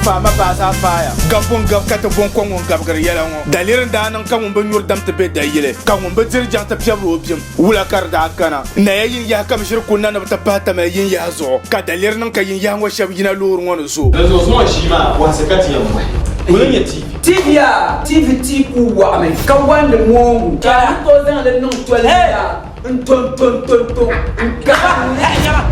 fama baza faya gabon gab kata bon ko ngon gab gar yela ngo dalirin da nan kan bon yur dam te be da yele kan bon betir jang ta pyabro biam wula kar da kana na yayin ya kam shir kunna na ta pata mai yin ya zo ka dalirin nan ka yin ya ngo shab yina lor ngono so da zo so shi ma wa sakati yamma kullun ya TV ya TV tiku wa mai kan wanda mu ka to zan da nan tole ya ton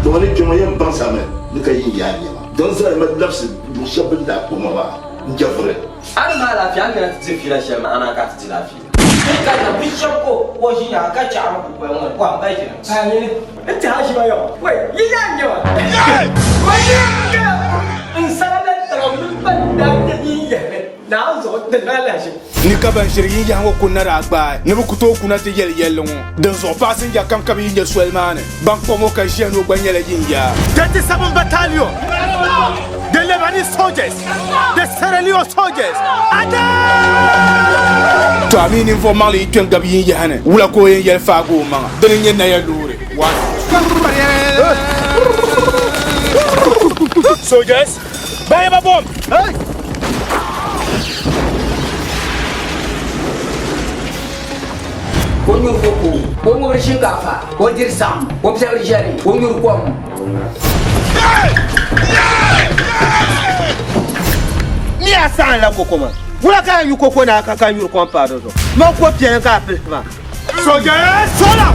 to wani jama'a ban sama ni ka yin ya ne don sai ma lafsi mushabbin da kuma ba njafure an ma lafiya ga ta fira shi ma ana ka ta ji lafiya kai da bishop ko shi ya ka ci an ku ba mu ko an bai ki ai ne ta hashi ba yo wai yi ya ne wa wai in sanar da mun ban da yi ya na zo da lalashi ni ka ban shiryin ya ngo kunna ra gba ni bu kuto kunna te yel yel ngo den zo passing ya kam kam yin swel mane ban ko mo ka jeno gban yel yin ya 37 battalion the Lebanese soldiers the Sierra Leone soldiers to amini informant li twen gab yin ya hane wula ko yin yel fa go manga den yin na ya lure wa soldiers buy a bomb hey ko nyur koko ko ngor shinkafa ko dirsam ko psawri jari ko nyur kom ni asan la koko ma wala ka yu koko na ka yu kom pa do mo ko bien ka appeler soldiers sola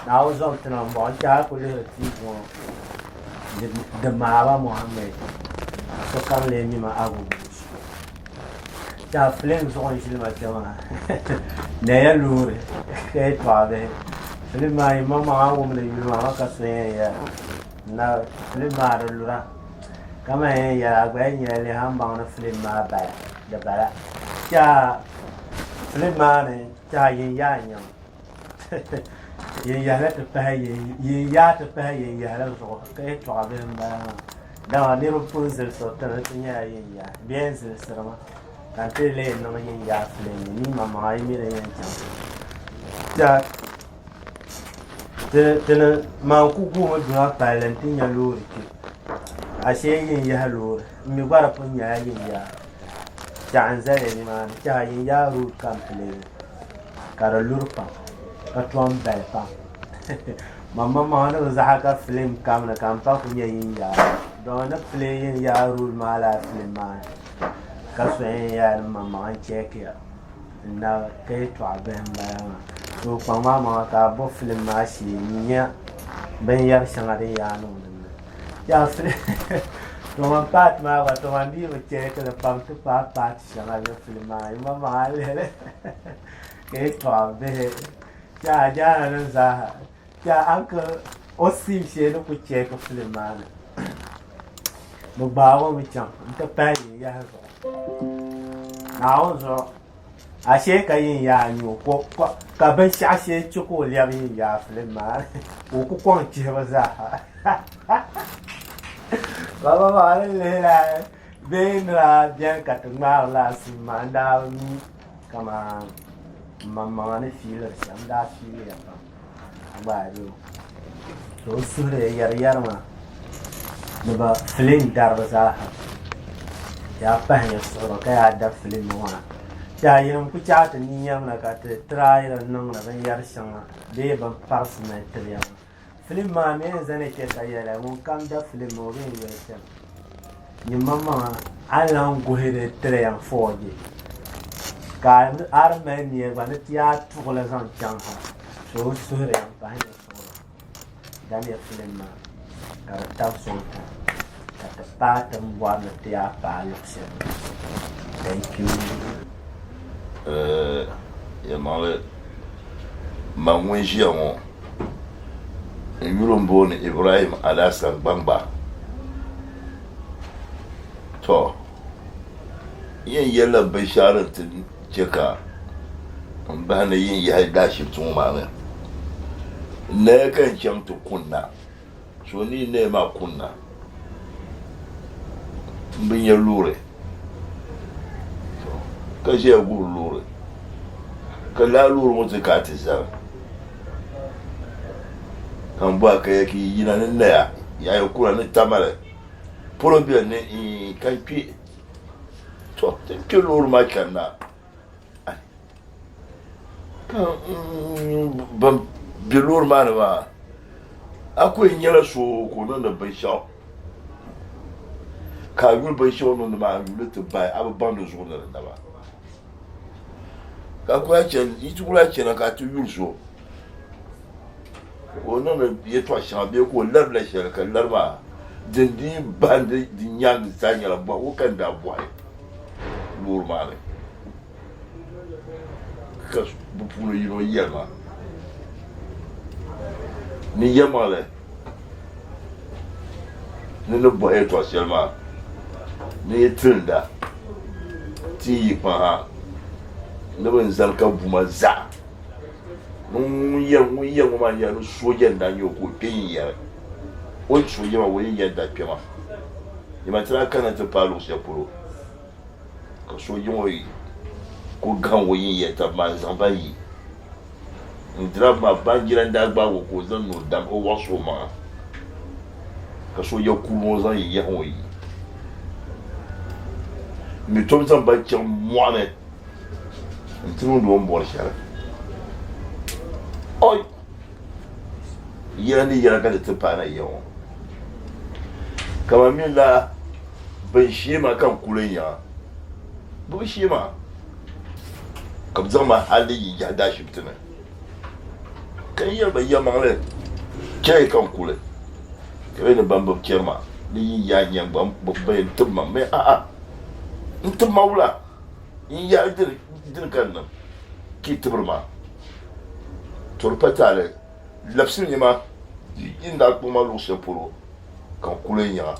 Now something on one chap will the Mava Mohammed. So come lend me my abu. Cha flames on Shilmachama. Naya lure, Kate father. Film my mamma woman, you know, say, now film my lura. Come in, ya, when you ham bound a film my back. The bala. Cha film man, cha yin yan. Ya la te paye ya te paye ya la so ke to avem da ni ro puzzle so tan tinya ya bien se serma kan te le no yin ya fle ni mama ai mi re yan ja te ma ku ku mo dua palentin ya lori ki ashe yin ya lori mi gwara pun ya yin ya ja anzale ni ma ja yin ya ru kan ple kara lurpa Patron Belpa. Mamma Mana was a film camera campa in ya. Don't play in ya rule my life in man. Casway ya mamma and check here. And now Kate Traben. So Pamama Cabo film machine near Ben Yarsangariano. Ya to my part, my what to one deal with check the pump to part Shangario film. Mamma Kate Traben. Ja nan za ja anka osim she no ku che ko Suleiman mo ba wo mi cham ta pa yin ya zo na wo zo a she ka yin ya nyu ko ka ban sha she chu ko le yin ya Suleiman ko ku kwon che ba za ba le la ben la bien ka tu ma la si manda mi kama Mamma ne filer siam da filer ba do to sure yar ma ne ba filin darba za ya pahnya soro ka ya da filin wa ya yin ku cha ta ni yam na ka ta trai ran nan na ban yar shanga be ban parsment ya filin ma me zane ke ta yara mun kam da filin mo be ya ta ni mamma alan go hede tre yan foje Kan Armenia when it ya took us on Chanha. So sorry, I'm behind the soul. Daniel Flema got a tough soldier. Got the bottom one of the apple. Thank you. Ya male Mangwenjiamo. Yulombo ni Ibrahim Alasan Bamba. To yin yalla basharantin jika ba na yin ya da shi tun ma ne kan kyam to kunna so ni ne ma kunna bin ya lure ka je gu lure ka la lure mu ka ta sa kan ba ka yake yi na ne ya yi kura ne tamare polo bi ne kan pi to ke lure ma kana ban bilur ma ba akwai nyala so ko non da ban sha ka yul ban sha non da ma yul to bai abu ban da zo da ba ka ko ya ce itu kula ce na ka tu yul so ko non da ye to sha be ko lar la sha ka lar ba din di ban di nyang sa nyala ba ko kan da boy lur ma ne ka bu puno yino yema ni yema le ni no boy to selma ni tunda ti pa ne ban zalka buma za mun yen ma ya no sojen da yo ko pin ya o soje ma wani yadda pema ni ma tra kana ta palo se puro ko soje mo yi ko gan woyin ya ta man zan bayi ndra ma bangira da gba ko zan no dam o waso ma ka so ya kuno zan yi ya hoyi mi tom zan ba ci moane ntinu do mbor shara oi yani ya ga ta pana yawo kama min la ban shi ma kan kulen ya bu shi ma comme ça ma hali ya da shi tuna kan ya bayyana mangale kai kan kule kai ne bambam kerma ni ya nyang bam bayin tumma me a ntum maula in ya dir kan nan ki tuburma torpatale lapsin ma inda kuma lu sepuro kan kule nya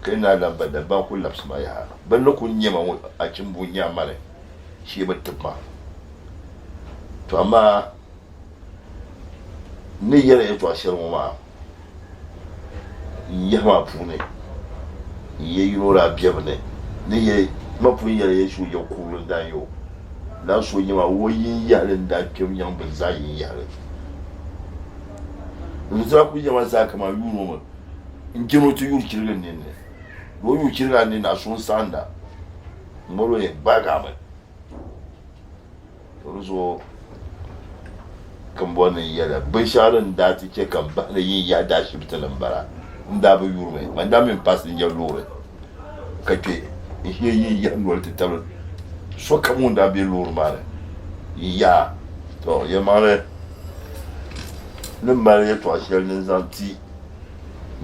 kai na lamba da ban ku laps ma ya ban ku nyema a cin bunya male shi ba tumma to amma ni yɛrɛ ye to a shɛli ma yɛma puuni ye yino a biɛbi ni ni ye ma puuni yɛrɛ ye so yɛ kuuli dan yo na so nyɛma wo yin yahali n daa kpɛm nyaŋ bin zaa yin yahali n zaa ku nyɛma zaa kama yuno mi n jɛno ti yuri chiriga ninni do yuri chiriga ninni a so n saanda n mɔlo ye gbaaga mi to so kan bɔni yɛla binshɛɣu din daa ti chɛ kan bahini yin ya daa shibiti ni bara n daa bi yurimi man daa min pasi n nyɛ loori ka kpe n ʒe yin ya noli ti tabili so kam ŋun daa be loori maa ni yin ya to yɛmaŋli ni mali yɛltɔɣa shɛli ni zaŋ ti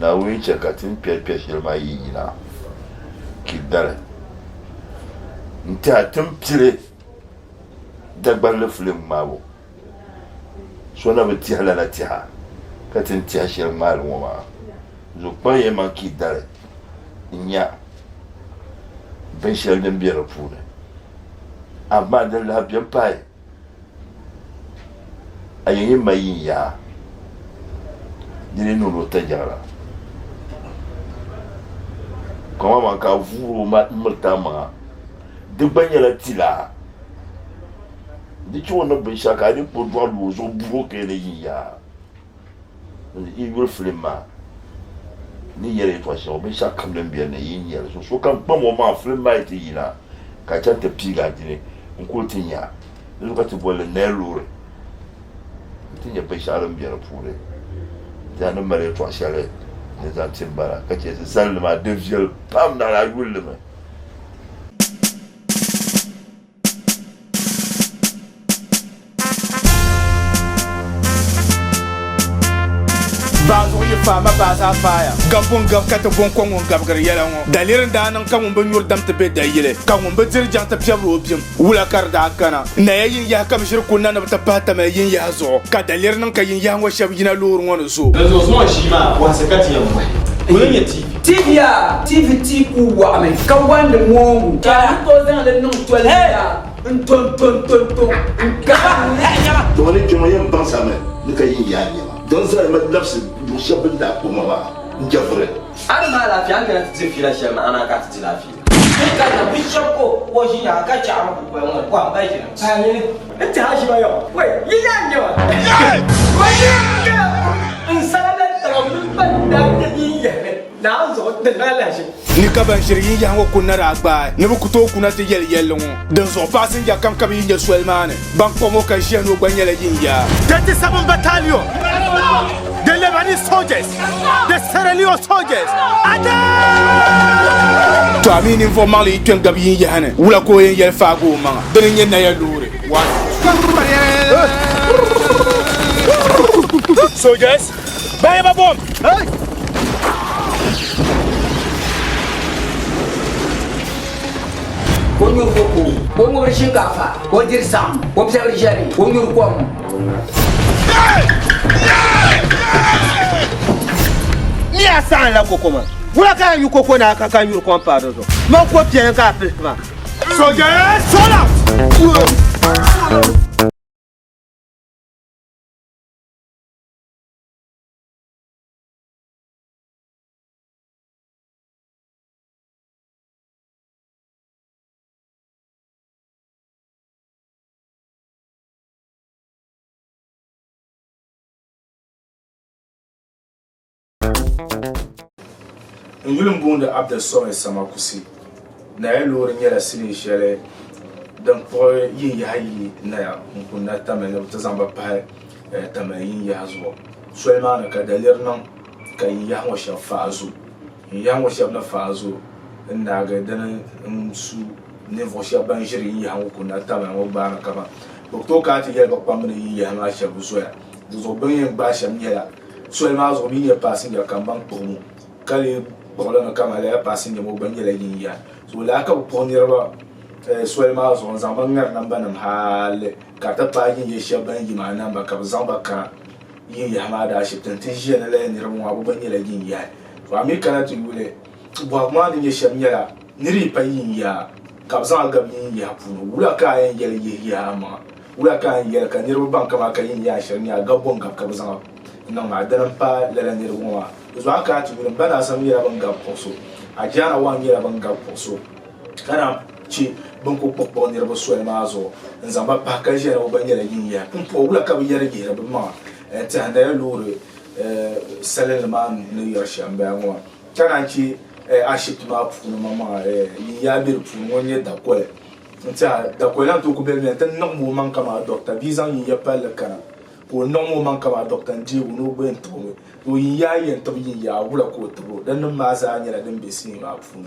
Naawuni chɛ ka tin kpɛri shɛli maa yi yina ki dari n tiɛha tin pili dagbanli filim ŋmaabo so na bi tiɛha lala tiɛha ka tin tiɛha shɛli ŋmaali ŋɔ maa zuɣukpaŋ yɛ man ki dari n nya binshɛli din bɛ di puuni amaa di lahi bɛn pahi a yɛn yi ma yin yaa dini niŋdi o tajaɣara kama man ka vuuro ma mirita maŋa di gba nyɛla tila di che o ni binshɛɣu ka a ni kpo dɔɣi lu o zuɣu buuro ka yɛli yin yaa i yuli filim maa ni yɛli yɛltɔɣa shɛŋa binshɛɣu kam din bɛni ni yin yɛli so kan kpam o maa filim maa ti yina ka chɛŋ ti piiga dini n kuli ti nya di zuɣu ka ti bolli nɛɛ loori ti nyɛ binshɛɣu din bɛ di puuni ti a ni mali yɛltɔɣa shɛli ni zaŋ ti bala ka chɛ ti zalli maa di viɛli pam na a yulli mi Bazuɣu yi faama baasa faaya gabbun gab ka ti bɔn kɔŋ ŋun gabigiri yɛla ŋɔ daliri daa niŋ ka ŋun bi nyuri dam ti be dayili ka ŋun bi diri jaŋ ti piɛbiri o bim wula ka di daa kana naya yin yaha ka bi ʒiri kunna ni bi ti pahi tamali yin yaha zuɣu ka daliri niŋ ka yin yaha ŋɔ shɛba yina loori ŋɔ ni zo zuɣu shi maa waɣasi ka ti yɛn bɔhi o ni nyɛ TV ya TV ti ku waɣami ka wandi moongu ka to zaŋ li niŋ toli ya Ton. Donc les Jamaïens pensent à moi. Le cas y a dans ça, il m'a dit que je suis pour moi. Njafre. Ana ma lafiya kana ta fila shi ana ka ta lafiya. Ka na bishop ko shi ya ka ci an ku ko an bai kina. Ai ne ta hashi ba yo. Wai yi ya ne wa. Wai ya. In sanar da mun ban da yi ya. Na zo da lalashi. Ni ka ban shirye ya ngo kunna da agba. Ni bu kuto kunna te yel ngo. Dan zo pasin ya kam kabi yin Swelmane. Bank ko mo ka shi no gban yele yin ya. 37 battalion. The Lebanese soldiers, the Sierra Leone soldiers, to amin informant li twen gabi yin yahane wula ko yen yel fago manga den yen na ya lure wa soldiers, buy a bomb. Konyo koko, konyo shinkafa, ko dirsam, ko psari jari, konyo kwam. Ni asan la koko man. Wula kan yu koko na kan yu kon pa do. Mo ko pien ka pe ma. Soldiers, sold out. Ngulum bunda Abdel Somme Samakusi na ya lori nyela sini shele dan po yin ya yi na ya kunna tamele ta zamba pa tamayin ya zo Swelmane ka dalir nan ka ya ho sha fazu ya ho sha na fazu na ga dan su ne vo sha ban jiri ya ho kunna tamele mo ba na kama to ka ti ya ba pamne yi ya ma sha buzo ya zo ban yin ba sha nyela Swelmane zo bi ya pasin ya kan ban pomu kale bola na kama la pasin mo ban yela yin ya so la ka po nirba Swelmane zo zamba ngar nan banam hal ka ta pa yin ya sha ban yi ma nan ba ka zamba ka yin ya ma da shi tantin shi na la nirba wa ban yela yin ya to ami kana tu yule bo ma din ya sha yela niri pa yin ya ka zanga ga yin ya pu wula ka yin yela ya ma wula ka yin yela ka nirba ban kama ka yin ya sha ya ga bon ka zanga nan ma dan pa la nirba wa zo aka tu bin bana sam yela ban ga poso a jana wan yela ban ga poso kana ci ban ko popo ne rabo Swelmane zo nzamba pa ka jera ban yela yin ya po wula ka bi yera gera ba ma ta handa ya lore salel man ne yar shamba ngwa kana ci a shit ma pu no mama ya bir pu wonye da kwale nta da kwale to ku belme tan nok mo man kama docteur bizan yin ya pal kana ko nok mo man kama docteur ndi wono ben to to yin ya yin to yin ya wula ko to dan nan ma za nyala dan be sinima pu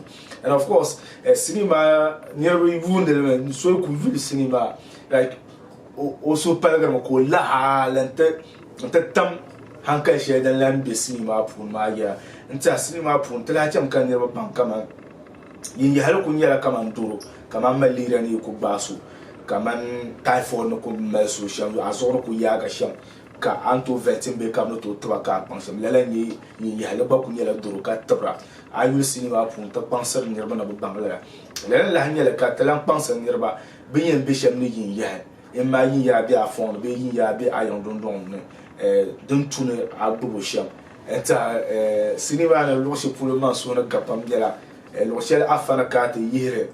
and of course cinema never even the so ku view cinema like also paragraph ko la lente tam hankal shi dan lan be cinema pu ma ya nta cinema pu tala cham kan ne ban kama yin ya hal kun yala kama nduro kama malira ne ku basu kaman typhoid no ko meso sham azoro ku ya ga sham ka anto vetin be kam no to twa ka pansam lala ni ya hal ba kun yala duro ka tabra ayu cinema pu ta pansar ne ba na bangala lala la hanya la ka talan pansar ne ba bin be sham ni yin ya ma yin ya bi afon be yin ya bi ayon dondon ne dun tune abubo sham eta cinema na lo se pour le manso na kapam yala lo shel afana ka te yire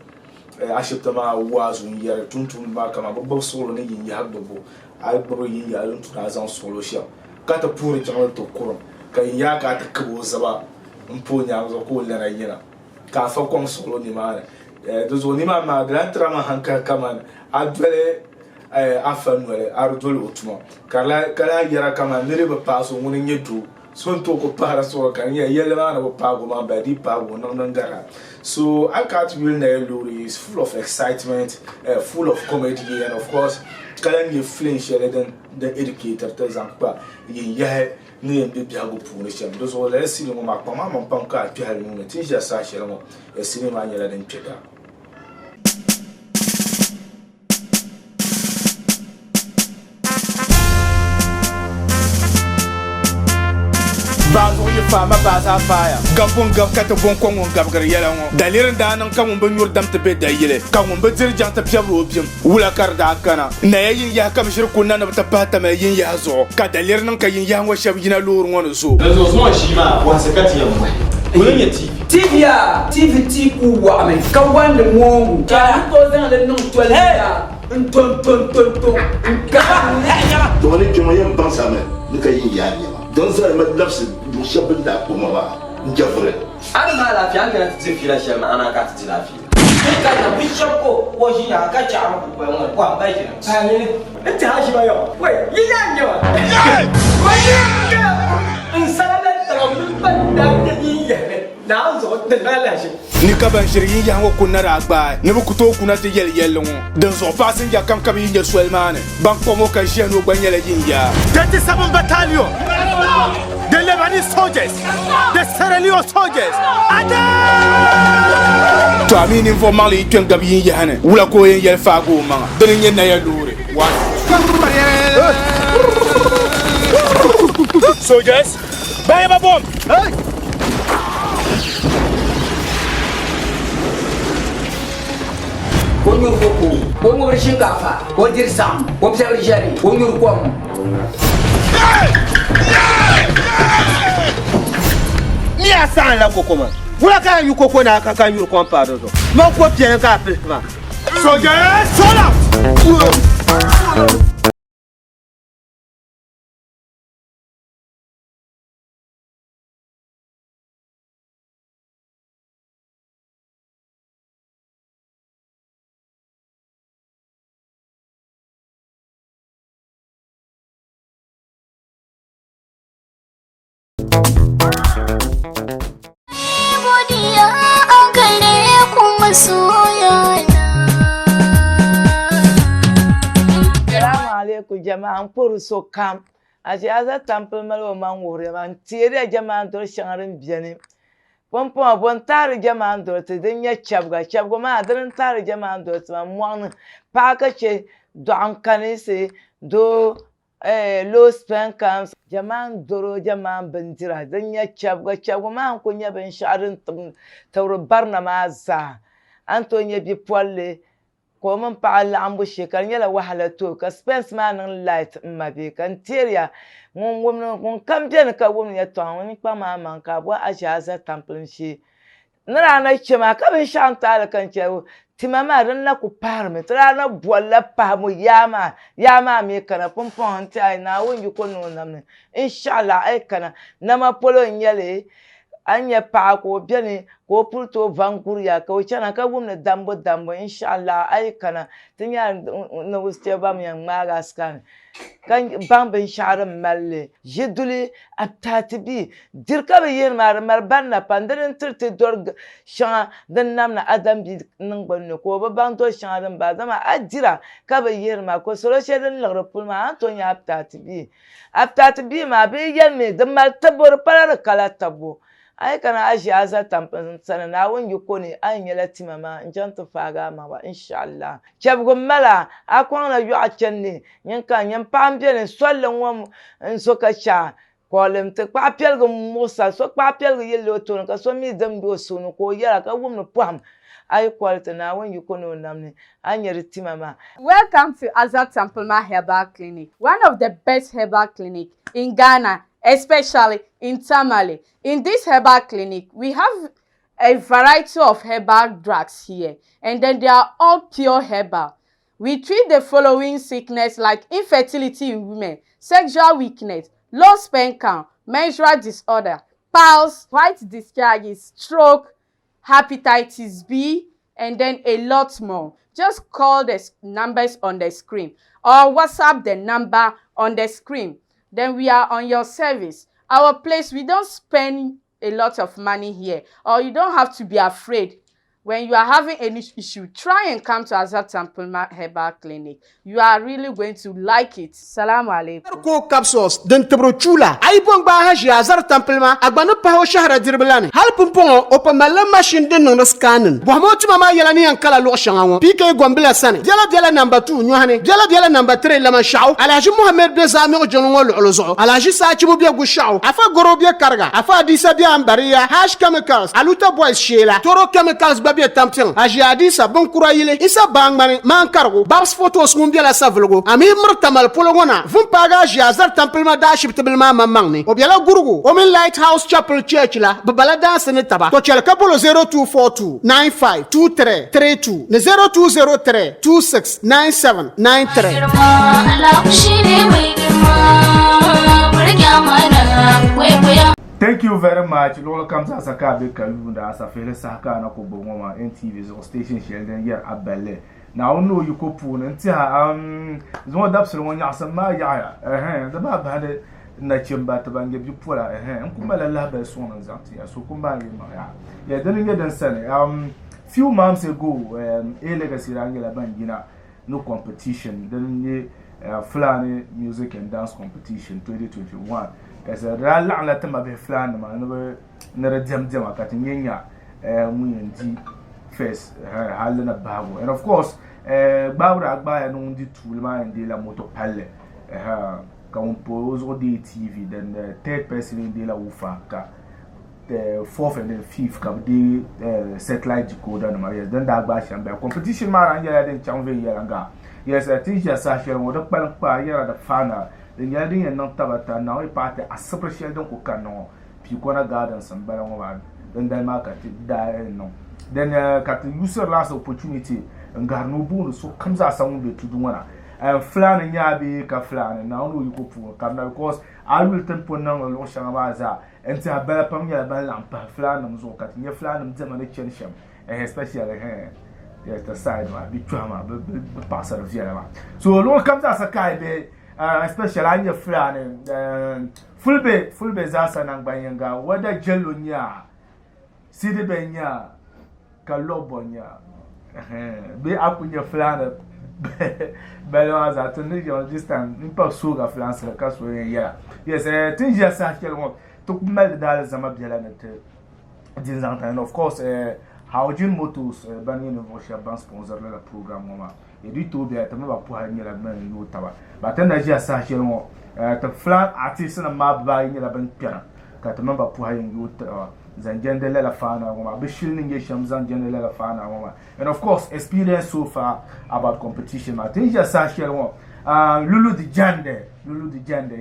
ashiptama wazu yare tuntun ma kama babbo solo ne yin ya babbo ay bro yin ya lun tuna zan solo sham ka ta pour jamal to kurum ka ya ka ta kabo zaba mpo nya zo ko lana yina ka fa kon solo ni ma do zo ni ma gran trama hanka kama adwele afan wala ardol utuma kala yara kama nere ba paso mun nyedu son to ko para so kan ya yele ma na ba pago ma ba di pago nan gara so I can't will na lori is full of excitement, full of comedy, and of course kala ni flinch then the educator to example yin ya ni en bi biago pu ne shem do so le si mo ma pa ma mo pan ka tu hal mo ti ja sa shere mo e cinema nyela den peda. Bazo ye fama baza faya. Gabon gab kata bon ko ngon gab gar yela ngo. Dalirin da nan kan mun nyur dam te be dayile. Kan mun be dir jang ta piyabro obium. Wula kar da kana. Na yayin ya kam shir kunna na ta pata ma yin ya zo. Ka dalir nan ka yin ya ngo shab yina lur ngono so. Da zo so shi ma wasekati ya mu. Kullun ya TV ya TV tiku wa me kan wanda mongu ka ko zan da nun tole ya ton ka doni jomo yam bansa me nika yin ya ni ma don sa ma lafsi bu shabin da kuma ba njafure ana ma lafiya kana tsin fila shi ma ana ka tsin lafiya ka na bishop ko wo shi ya ka cha mu ko mu ko ba shi na ne ta shi ba yo wai yi ya ni wa wai in salala ta mun ban da yi ya na zo da lalashi ni ka ban shiryin ya ngo kunna ra gba ni bu kuto kuna te yel ngo den zo pasin ya kam kam yin swelmane ban ko mo ka jeno gba nyele yin ya 37 battalion the Lebanese soldiers the Sierra Leone soldiers ada to ami ni fo mali twen gab yin ya hane wula ko yin yel fa go ma den yin na ya lure wa soldiers buy a bomb hey Bonjour beaucoup. Bonjour Shinkafa. Bonjour Sam. Bonjour Jerry. Bonjour Kwam. Ni asan la kokoma. Wula ka yu koko na ka yu ko paro do. Ma ko pien ka apel ma. Soldiers, sold out! Jama'an puru so kam aje aza tample malo man wore man tiere jama'an do shangarin biene pompon bon tar jama'an do te dinya chabgo ma adrin tar jama'an do te mon pa ka che do an kanise do low span camps jama'an doro jama'an bandira dinya chabgo ma ko nya ben sharin tawro barna ma za antonya bi polle ko mun fa'al ambu shekar yala wahala to ka spence man light mabe kan teria mun kam bien ka won ya to won pa ma man ka bo a jaza tamplin shi nara na chema ka bin shanta kan chewo timama ran na ku parme tra na bolla pa mu yama me kana pompon tai na won yu ko no namne inshallah ai kana na ma polo nyale anya pa ko biene ko pulto vankuria ka uchana ka wumne dambo inshallah ay kana tinya no wuste ba mu yang maga skan kan bang ben shara malle jeduli atatibi dirka be yer mar banna pandren tirti dor sha dan namna adam bi nan bonno ko ba bang to sha dan ba zama ajira ka be yer ma ko solo shedan lagro pulma to nya atatibi ma be yer me dan mal tabor parar kala tabo ai kana ashi aza tampan sana na won yuko ne an yala timama njanta faga ma wa inshallah chabgo mala akwana yu achenne nyanka nyam pambie ne sollen wam nsoka cha kolem te pa pelgo musa so pa pelgo yelo to ka so mi dam do sunu ko yara ka wum no pam ai quality na won yuko no namne an yari timama. Welcome to Azat Tampelma Herbal Clinic, one of the best herbal clinic in Ghana, especially in Tamale. In this herbal clinic, we have a variety of herbal drugs here, and then they are all pure herbal. We treat the following sickness like infertility in women, sexual weakness, low sperm count, menstrual disorder, piles, white discharges, stroke, hepatitis B, and then a lot more. Just call the numbers on the screen or WhatsApp the number on the screen. Then we are on your service. Our place, we don't spend a lot of money here, or you don't have to be afraid when you are having any issue, try and come to Azat Tampilma Herbal Clinic. You are really going to like it. Salaam alaikum. Ko capsules den tebro chula ay bon ba ha ji Azat Tampilma agbanu pa ho shahra dirblani hal pumpon o pa malam machine den no scanning bo mo tuma ma yala ni an kala lo shanga won pike gombila sane jala number 2 nyohane jala number 3 lama shaw alhaji Mohamed Bezami o jono ngol olozo alhaji Sachi mo biya gu shaw afa goro biya karga afa disa biya ambariya hash chemicals aluta boys shela toro chemicals babia tampion ajiadi sa bon kurayile isa bangmani man kargo babs photos mum biala savlogo ami murtamal polongona vum paga Azat Tampilma da shibtibilma mamangni obiala gurugo o min Lighthouse Chapel Church la babala da senetaba to chel kapolo 0242 952332 ne 0203 269793 Thank you very much. Lola comes as a cab, Kalunda, as a fellow Saka, and Okoboma, NTV's or station Sheldon here at Belle. Now, no, you could pull and tell, no dubs when you are some Maya, the bab had it, Nachum Bataban give you pull a hand, Kumala Label Swan and Zantia, so combine Maya. Yeah, then get and send few months ago, a legacy Angela Bangina, no competition, then Flani Music and Dance Competition 2021. As a rala la tema be flan man no jam akatinya muyendi first halena bago and of course bawra agba no ndi toolma ndi la moto palle compose o TV then the third person ndi la ufa ka the fourth and the fifth ka the satellite decoder no maria then da agba shamba competition mara nya den chamve yanga yes I think ya sa share mo do pa ya da fana the yarding and not tabata now a party a separation don't cook no Picona Gardens and Baron then the market die no then cut the user last opportunity and got no bonus so comes out some way to do one and flan and yabi ka flan and now you go for come because I will tempo now along Shamaza and say a better pamia balampa flan and so cutting your flan and them chensham and especially yes the side be drama pass of Yellow so Lord comes as a kai especially on your flan full be zasa nang bayanga wada jello nya sidi benya ka lobo nya be apunya flan belo azato ni yo this time ni pa suga flan sala ka so ya yes tinja sa kelmo to mal dal zama biela net and of course Haujin Motors bani no ban sponsor la programme mama et du tout bien tama ba pour hanya la ban yo tawa ba tan na jia sa chelmo ta flan artist na ma ba yin la ban piana ka tama ba pour hanya yo tawa zanjende la fana mama be shilling ye sham zanjende la fana mama and of course experience so far about competition ma tan jia sa chelmo Lulu di Jande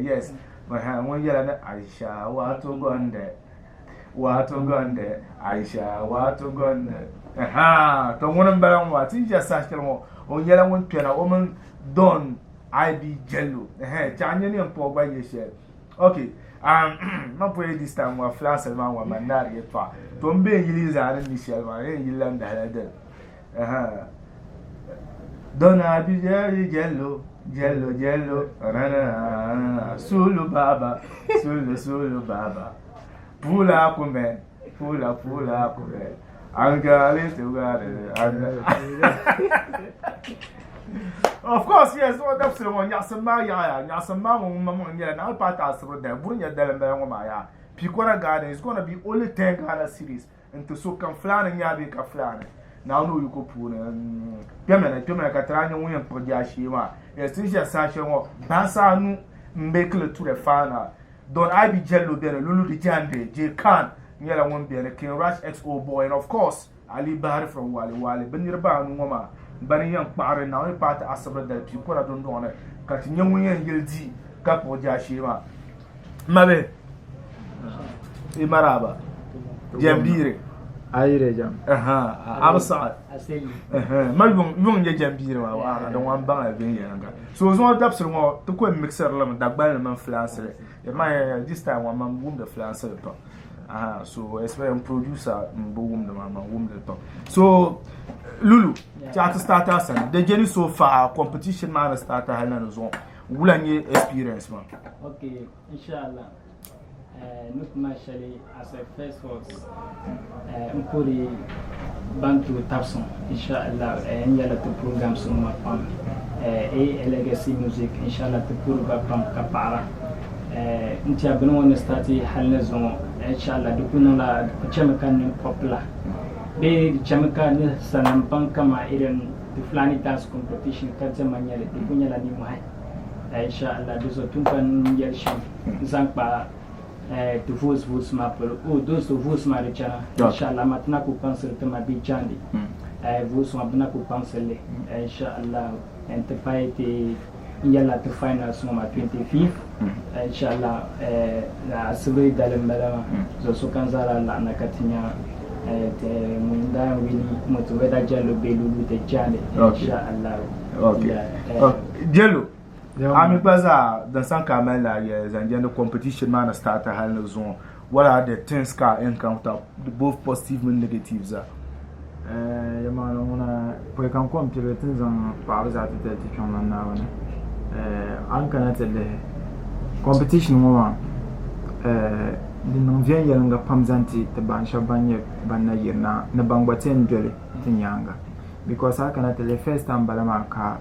yes when yela na Aisha wa to gonde Aisha watu gonde to wonan balan wa tinja sa kelmo on yela won pena o man don IB jello chanye ni mpo ba yeshe okay ma boy this time wa flash man wa manari e fa to mbe yili zare Michel wa yila ndala don IB jello sulu baba Pula kume. Angale of course, yes, what that's the one. Yasama ya now part as for them. Bunya Delamaya. Picora Garden is gonna be only 10 Ghana series. And to so can flan and yabi ka flan. Now no you go put Pemena Catrano William Podiashima. Yes, since your Sasha Bansa nu make it to the final. Don I be jello there, Lulu di Jande, J. Khan, Yella won't be a King Rush XO boy, and of course, Ali Bahari from Wally, Benirba, Mama, Bunny Young Parent, now a part as a brother, people don't want it, cutting young William Yildi, Capo Jashima. Mabe Imaraba, Jambiri, Aire jam. Outside. My young Jambiri, I don't want bang being younger. So it's not absolute to quit mixer that Bellman flancer. This time one man womb the flancer top. So it's very producer boom the man womb the top. So Lulu, charter starters and the journey so far competition man starter Highland zone. Will experience man. Okay, inshallah. Not actually as a first was Mpuri Bantu Tapson, inshallah, and yellow to program some pam a legacy music, inshallah, to put pam Kapara. Until I've been on the study, Halnezon, inshallah, the Punala, the Chemican popular. Be the Chemican Sanampang Kama Eden, the Flani dance competition, Katamania, the Punyala Nimai. Inshallah, those are Tumpan Yelsham, Zampa. To voice mapper, those who voice marichana, inshallah, Matnaku council to my big chandy. Voice Mabnaku council, inshallah, and the piety yalla to finals on my 25th, inshallah, Suri Dalembala, Zosukanzara, Nakatinia, Munda, Winnie, Motiveda Jello, Belu, the Jandi, inshallah. Okay. Jello. I'm dans sans camera the competition man start a high zone. What are the things car encounter both positive and negatives? Ja man ona på kan kom till vet som på så att det tycker man när ankan till competition mo din non vien yanga pamzanti te ban shabanye banna yirna na bangbaten dole tinyanga because akana tele first time balama ka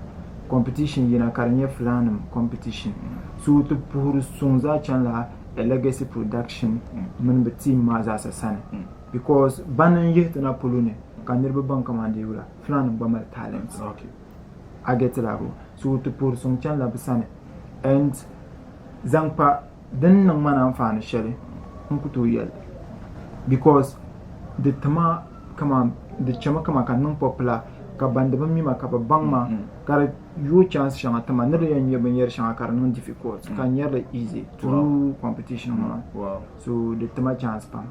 competition yina karnye flanum competition so to pour sonza chanla a legacy production mun be team ma za sa sane because banan yehta na polone kanirbe ban commande wala flanum ba mal talent okay I get labo so to pour son chanla be sane and zangpa den nan mana amfani shari kunkuto yel because the tama kama the chama kama kan popular ka bande ba mi ma ka bangma kar you chance shanga tama ne yan yeben yer shanga kar non difficult kan yer easy through competition wow so the tama chance pa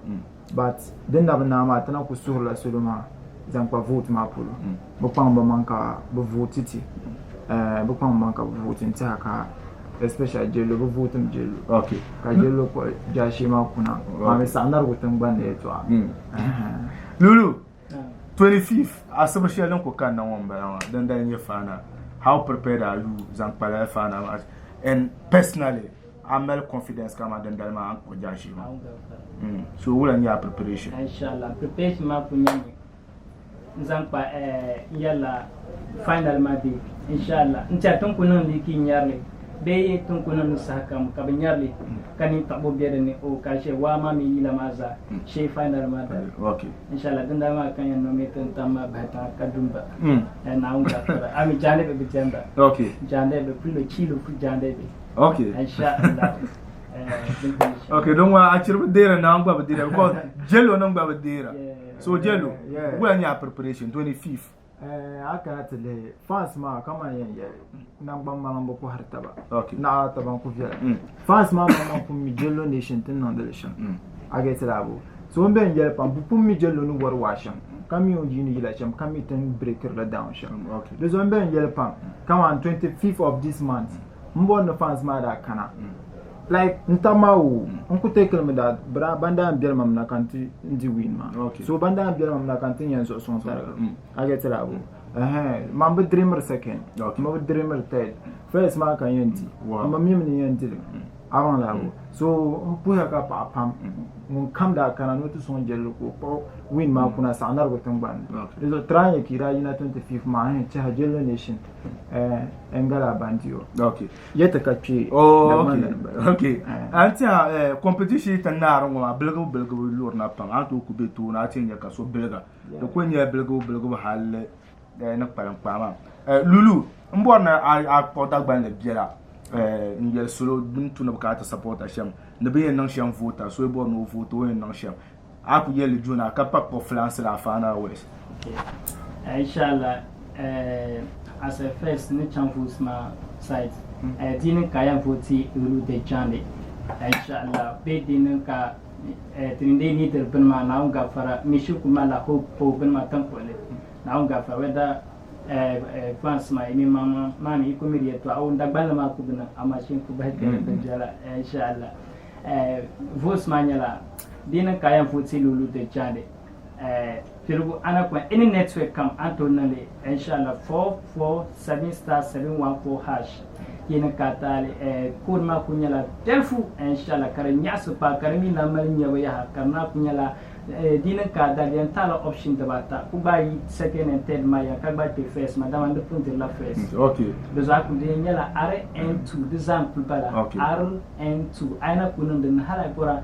but den da na ma tana ku sur la soloma zan pa vote ma polo bo pang ba manka bo vote ti bo pang manka bo vote nta ka especially jello bo vote jello okay ka jello ko jashi ma kuna ma me sanar gutan bande to Lulu 25th, as a special uncle can now on by then your fan. How prepared are you, Zampala fan? And personally, I'm well confidence come at the uncle Jashi. So, what are your preparation? Inshallah, preparation my punyami. Zampa yalla final madi, inshallah. Nchatunkunan liki nyarli. Be tunkunan sakam kabinyarli. Kani tabo biadani o kashe wama mi ila maza she final mada okay inshallah danda ma kan no meton tamma bata kadumba na unga ami jande be bitenda okay jande be pulo chilo fu jande be okay inshallah okay don't wa achirbe dera na ngba be dera because jello na ngba be dera so jello what are your preparation 25th aka tele fans ma kama yen ye nan ban ma ko harta ba okay na ta ban ku fiya fans ma ban ku mi jello nation tin non delation aga tela so on ben yel pam bu mi jello no war washan kami on jini yila cham kami ten breaker la down sham okay the on ben yel pam come on 25th of this month mbo no fans ma da kana like ntamawu onku take me that bra banda ambiel mam na kanti ndi win ma okay so banda ambiel mam na kanti nyen so son tar aga tela mam be dreamer second mam be dreamer third first ma kan yenti mam mi ni yenti avant la so mpu ya ka pa pam mun kam da kana no to son jello ko win ma kuna sanar go tamban so try kira ina 25 ma he cha jello nation engala bandio okay yeta ka chi okay antia competition ta na rongo ma belgo lor na pam anto ku betu na tinya ka so belga to ko nya belgo halle na param pama lulu mbona a poda gban le biera ngel solo buntu na bukata support asham ne be nan sham vota so e bo no vote we nan sham aku yele juna ka pak po France la fana west inshallah as a first ni chamfus ma site dinin kayan voti ulu de jande inshallah be dinin ka trinde ni ter ben ma na nga fara mishu kuma la ho po ben ma tampole na nga fara weda France ma imi mama mani ikomiri to au ndagbala ma kubina amashin ku bahte benjala inshallah vos manyala dinin kayan voti lulu de jande Firugu ana kwa any network come antonale inshallah 447*714# yena katale kurma kunyala telfu inshallah kare nyasu pa karmi na mal nyawa ya karna kunyala dina ka dalian tala option de bata ku bayi second and third maya ka ba te first madama de punter la first okay de za ku de nyala RN2 de example bala RN2 aina kunun de hala pora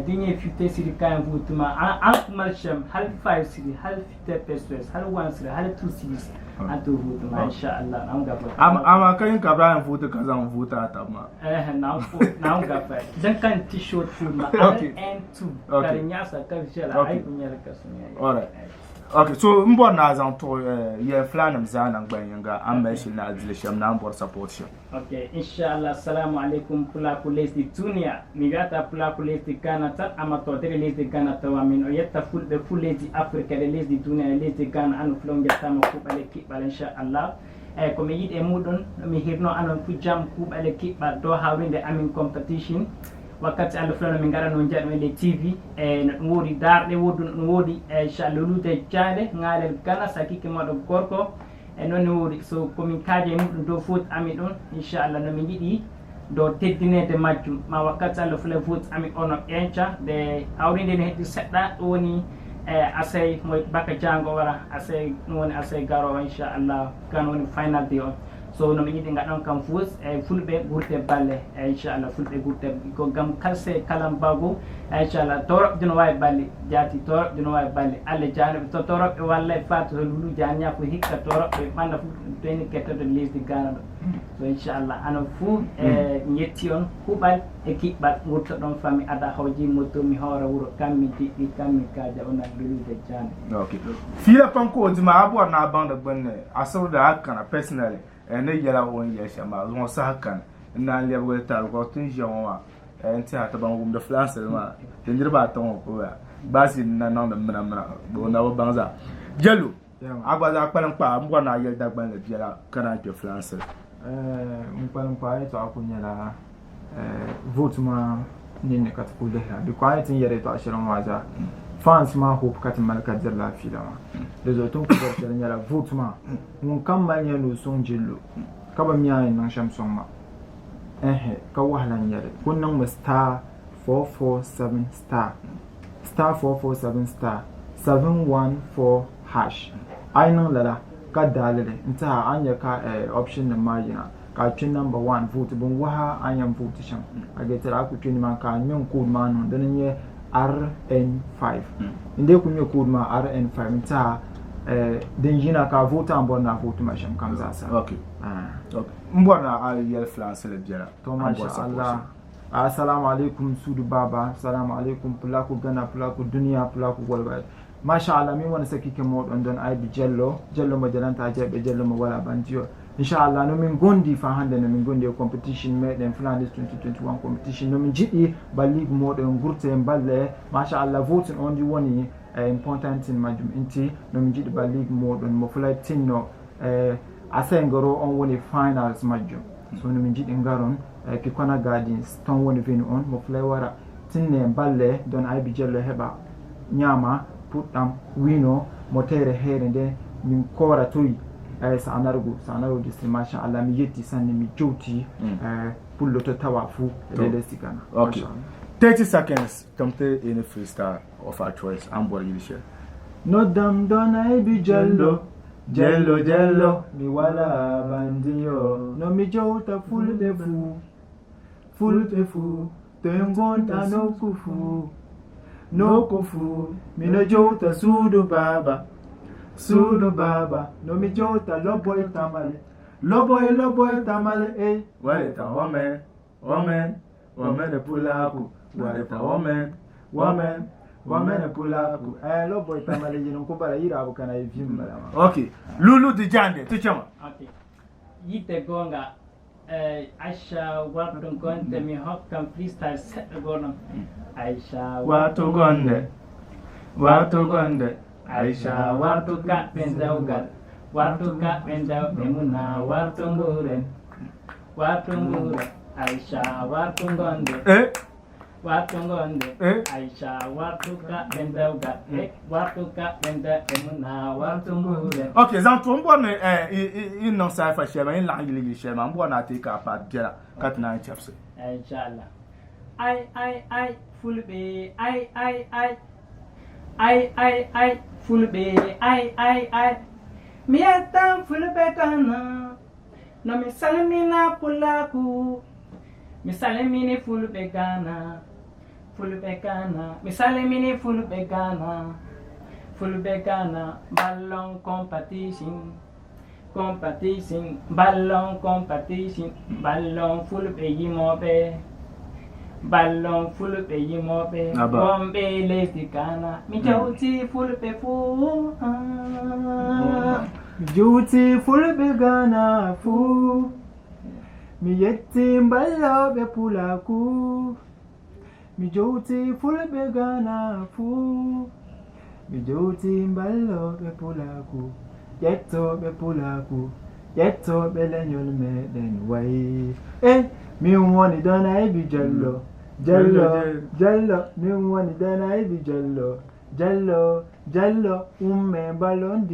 dinye fite siri kan vutuma an malsham hal 5 siri hal fite pesos hal 1 siri hal 2 siri anto vutuma inshallah am gafa ama kayin ka Brian vuta ka zan vuta ta ma na gafa dan kan t-shirt food ma RN2 karinya sa ka shela ai kunya ka sunya alright okay so mbo na zan to ye flanam zana gbanyanga am ba shi na azlisham na mbor support shi okay inshallah assalamu alaikum pula kulesti dunia migata pula kulesti kanata ama to tere lesti kanata wa min oyetta full lesti africa de lesti dunia lesti kana anu flonga tama ku bale ki bal inshallah ko mi yide mudon mi hirno anon fu jam ku bale ki ba do hawrinde amin competition wakati ando fulano min gara non jaɗo le TV no wodi darde wodun wodi inshallah lute jande ngalel kana sakike modo gorko non wodi so komin kaaje mudum do foot ami don inshallah no min yidi do teddinede majjum ma wakati ando fulano foot ami ono encha de awrinde ne heddi sedda woni asay moy baka jango wara asay woni asay garo inshallah kan woni final day on so no mi yidi ngadon kam fus fulbe gurte balle inshallah fulbe gurte ko gam kalse kalam bago inshallah torop dino way balle jati torop dino way balle alle jani to torop e walle fatu lulu janya ko hikka torop e banda fu teni ketto de lesdi Ghana so inshallah ana fu nyetti on kubal e kibbal gurto don fami ada hawji moto mi hawra wuro kammi di kammi kaja ona lulu de jani okay fila panko di ma abo na banda gbanne asawda akana personally ne yela won ya shama won sa kan na lebu ta ko tun jonwa enti ata ban wum de France ma tendir ba ton ko ya basi na na mna bo na wo banza jelo agbaza palan pa mbo na yel dagban le biela kana ke France palan pa to akunya la vote ma ninne kat ko de ha bi ko ay tin yere to ashiran waja fans ma hope kat malaka jalla fi la les autres ko de nyala vote ma mun kammal nyalo son jillo kaba miya nan shamson ma ka wahlan yare kunnan mu star 447 star 447 star 714 hash ainan lala ka dalile nta anya ka option na majina ka pin number 1 vote bun waha anyan vote sham age tara ku pin ma ka min code ma non dan ye RN5 inde ku mi code ma RN5 nta den jina ka vote an bon na vote ma sham kam za sa okay mbona ali yel France le biara to masha Allah assalamu alaikum sudu baba assalamu alaikum pulaku gana pulaku dunia pulaku golba masha Allah mi wona sakike modon don aybi jello majalanta jebe jello mo wala bantiyo inshallah no min gondi fa hande no min gondi competition meden Flanders 2021 competition no min jidi ba league modon gurte balle masha Allah voting on the one important in majum inti no min jidi ba league modon mo flight tinno asengoro on woni finals majum so no min jidi ngaron Kikwana Gardens ton woni venu on mo flewara tinne balle don aybi jello heba nyama putam wino motere herende min kora toyi sa anarugo district masha Allah mi yetti sanni mi joti pullo to tawafu le sikana okay 30 seconds tomte in a freestyle of our choice am bor you share no dam don aybi jello mi wala bandiyo no mi jota full de fu tengonta no kufu mi no jota sudu baba no mi jota loboy tamale wale ta woman de pulaku wale ta woman de pulaku loboy tamale yino ko bara yira abu kana yifim bala okay lulu di jande to chama okay yite gonga Aisha watu gonde mi hokkam freestyle set gono Aisha watu gonde Aisha watu ka pendaugal watu ka pendau memuna watu ngure Aisha watu gonde Watungonde, Aisha, Watuka, Bendauga, Watuka, Benda, Emuna, Watungunde. Ok, zan to mbo ne in non sa fa shema in la yili shema mbo na te ka pa biara kat na chefs. Inshallah. I fulbe, I fulbe, I miatan fulbe kana. No mi salimina pulaku. Mi salimini fulbe kana. Misalemini full begana, ballon competition, ballon competition, ballon full pegimobe, ballon full pegimobe, bombe lesticana, mi jauti full pefu, jauti full begana fu, mi yetti ballo be pulaku. Mi joti fulbe gana fu, mi joti ballo be pulaku, yetto be lenyol me den way. Mi woni dona ibi jello, mi woni dona ibi jello, umme ballon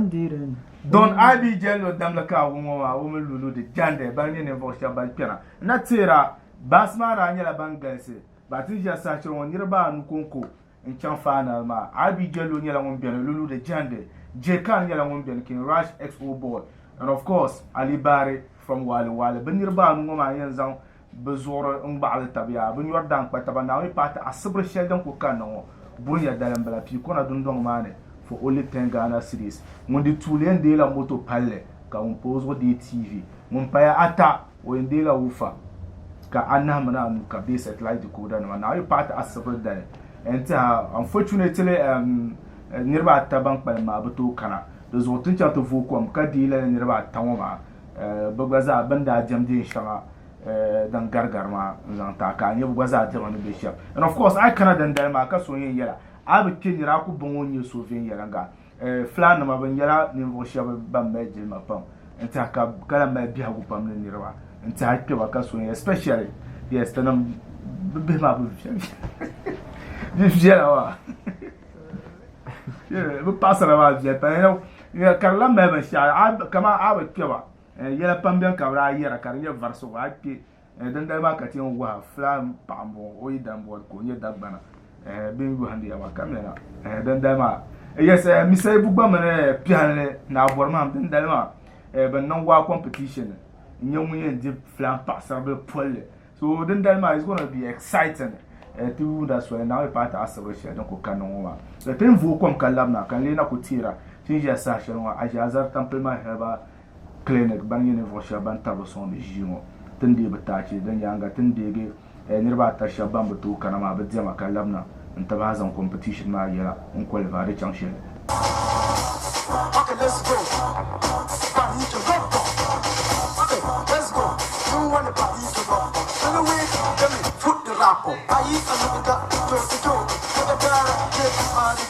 diren. Don abi jello dam la ka wo me lulu de jande ba ni ne vo sha ba pera. Na tira basmara nyala bangalse batija sa chiro won nirba anu konko en chan final ma abi jello nyala won bian lulu de jande jekan nyala won bian kin rush xo boy and of course Ali Bare from wale ben nirba anu ma yan zan bezoro ngbaal tabia ben yordan kwa tabana wi pata asibr shedan ko kan no bunya dalam bala pi kona dundong mane for only 10 Ghana series mon di tulen de la moto palle ka on pose de TV mon pa ata o ndela ufa ka anna mana ka be satellite decoder na na you part asabra da and unfortunately nirba taban pa ma bato kana da zo tun cha to vokom ka dila nirba tawma bagwaza banda jamdi shama dan gargar ma zan ta ka ne bagwaza ta wani be shap and of course I kana dan da ma ka so yin yara abi kin yara ku bon woni so fen yara ga flan ma ban yara ne vo shap ban me jil ma pam and ta ka kala ma biya ku pam ne nirba and I keep a castle, especially yes, then I'm be my yeah, we pass around yet. I know you are Carla Member. I come out with Kiva and Yellow Pambian Kara here, a career verso. I pay and then the market in war, flam, pambo, or damn what go near that banner. Being behind the camera. And then Dama. Yes, Miss Bubaman, piano, now for mom, then Delma, but no war competition. Young deep flam passable pull. So then Delma is gonna be exciting. That's why now part as a don't cook no. The pen vokum calabna can lena kutira. Change your session or Ajazar Temple Heba clinic banging for Shaban Taboson the Jimo. Tendi Batachi, then younger Tendigi, and Nirvata Shabamba to Kanama Bedzema Calabna and Tabazan competition Maria on Qualified Junction. Okay, let's go. Let's go. You want to party to go. Anyway, let me put the rap on. I eat another got to go. Put the bar, get the body.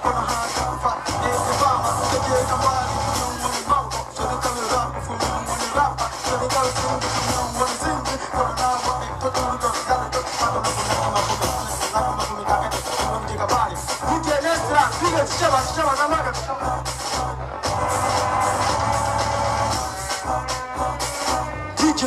Put a hand on fat. Get the bar, get the body. You want to mouth. So they tell you rap for you want to rap. So they tell you you want to sing. Put a hand on it. Put on the got it. I don't know. Put your next rap. Shabba, I'm not DJ.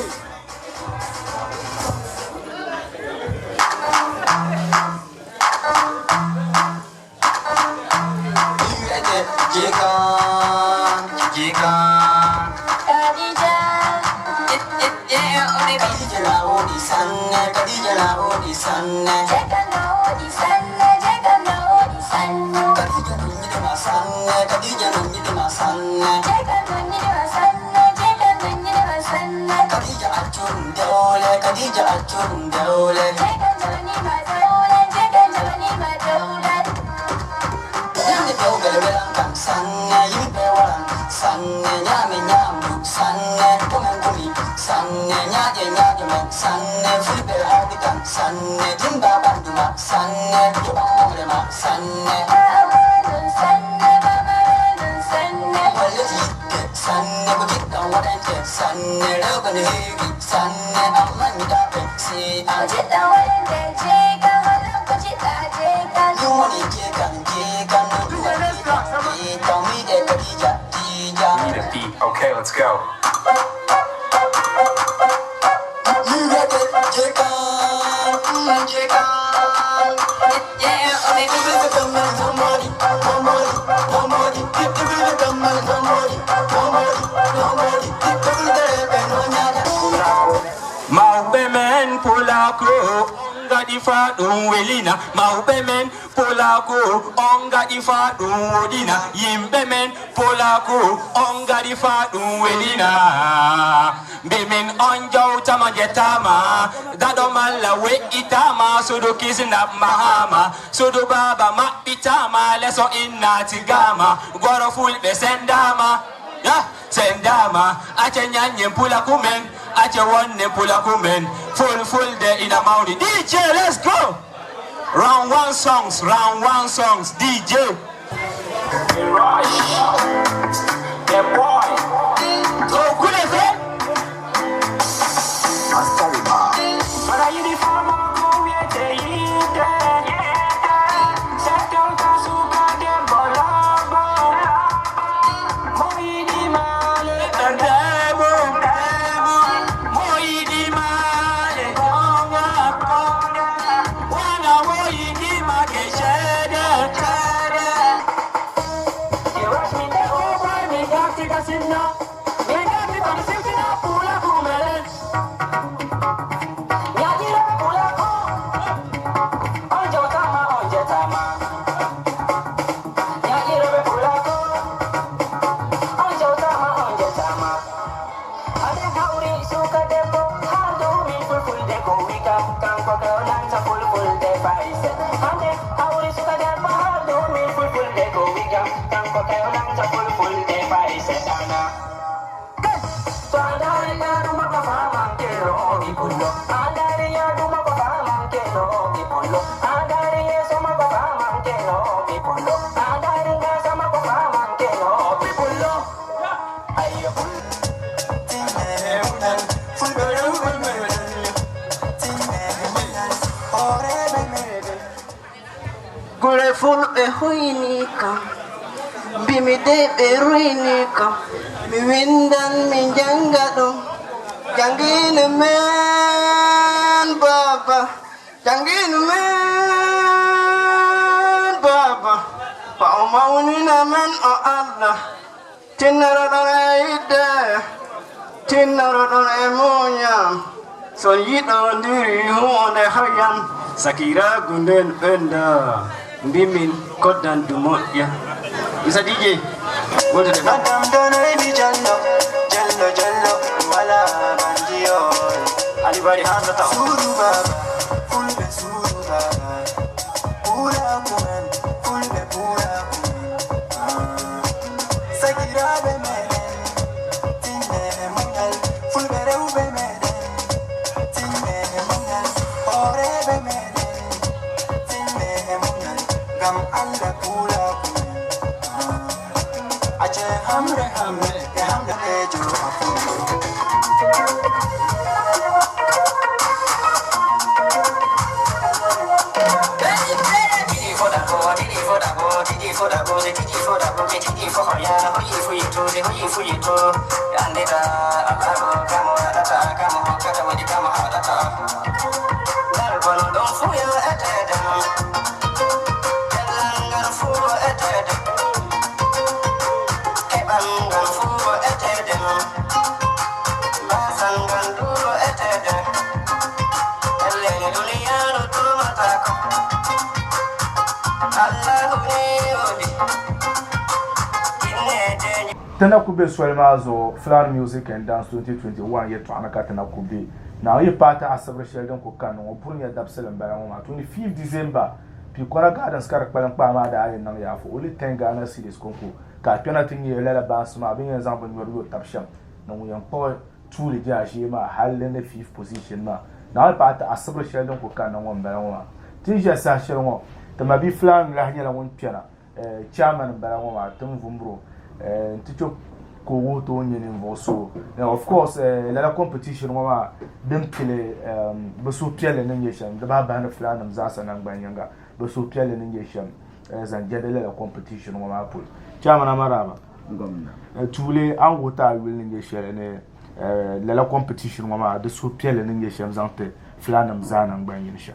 Okay, let's go. Maubemen Polako, onga di fadun welina. Maubemen Polako, onga di fadun wodina. Yimbemen Polako, onga di fadun welina. Bemen onjau tama jetama, dado mala we itama, sudo kizina mahama, sudo baba ma itama, leso inna tigama, goro full be sendama, ya sendama, ache nyanye pula kumen. Ache one pula kumen, full day in a mountain. DJ, let's go! Round one songs, DJ. Rush, the boy. Go, good as it. But I need farmer, go yet, set down Kasuka, them Bolaba, Moidi Male, and Grateful ehuinika, bimide eruinika, mi windan mi jangado, jangin men baba, jangin men baba, pa umaunina men o Allah, tinara ida, tinara emunya, so yido ndiri huone hayam, sakira gunden benda. Bimin kodan dumoya. Bisa DJ. Boleh deh. Madam donai bi jallo, jallo jallo, wala banjio. Ali bari handa tau. Suru baba, fulbe suru baba. Pura kumen, fulbe pura kumen. Sakira be meden, tinne mungal, fulbe reu be meden, tinne mungal, ore be meden. Gam alla pula kumen ache hamre ke hamre jo apu Tana Kube Swelmazo, Flower Music and Dance 2021 yet to Anakatana Kube. Now you part as several Sheldon Kokano, Punya Dapsel and Barama, 25th December. Picora Gardens Carpalan Pamada and Naya for only 10 Ghana cities Conco. Carpiana thing you let a bassma being example in your tapsham. No, we employ truly Jashima, Highland the 5th position. Now part as several Sheldon Kokano one Barama. Tija Sasha, the Mabi Flan Lahina one piano, Chairman Barama, Tom Vumbro. Ticho ko wo to nyene vo so of course la competition wa dem pile be so piele ne nyesham da ba ban flanam za sanan gbanyanga be so piele ne nyesham zan jadele la competition wa pul chama na maraba gomna tule an wota wil ne nyeshere ne la competition wa de so piele ne nyesham zante flanam zanan gbanyisha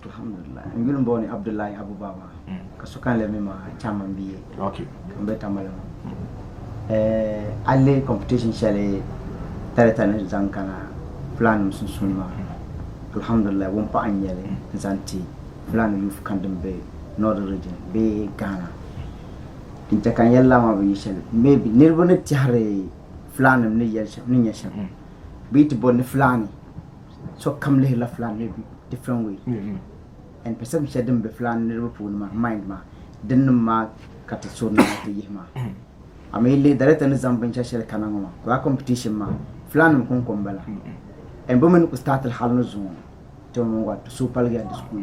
alhamdulillah ngilum boni abdullahi abubaba kasukan le mema chama biye okay mbeta mala alle competition shale taretane zankana plan sunsunma alhamdulillah won pa anyele zanti plan yuf kandembe northern region be Ghana inta kan yalla ma bi shale maybe nirbone tiare plan ni yelcha ni nyesha bit bon plan so kam le la plan maybe different way and person shadem be plan Liverpool ma mind ma den ma kata sona te yema amele dareta ni zamban chashel kanangoma ko competition ma flan kon kombala en bo men ko start al halno zuwa to mo wat super league at school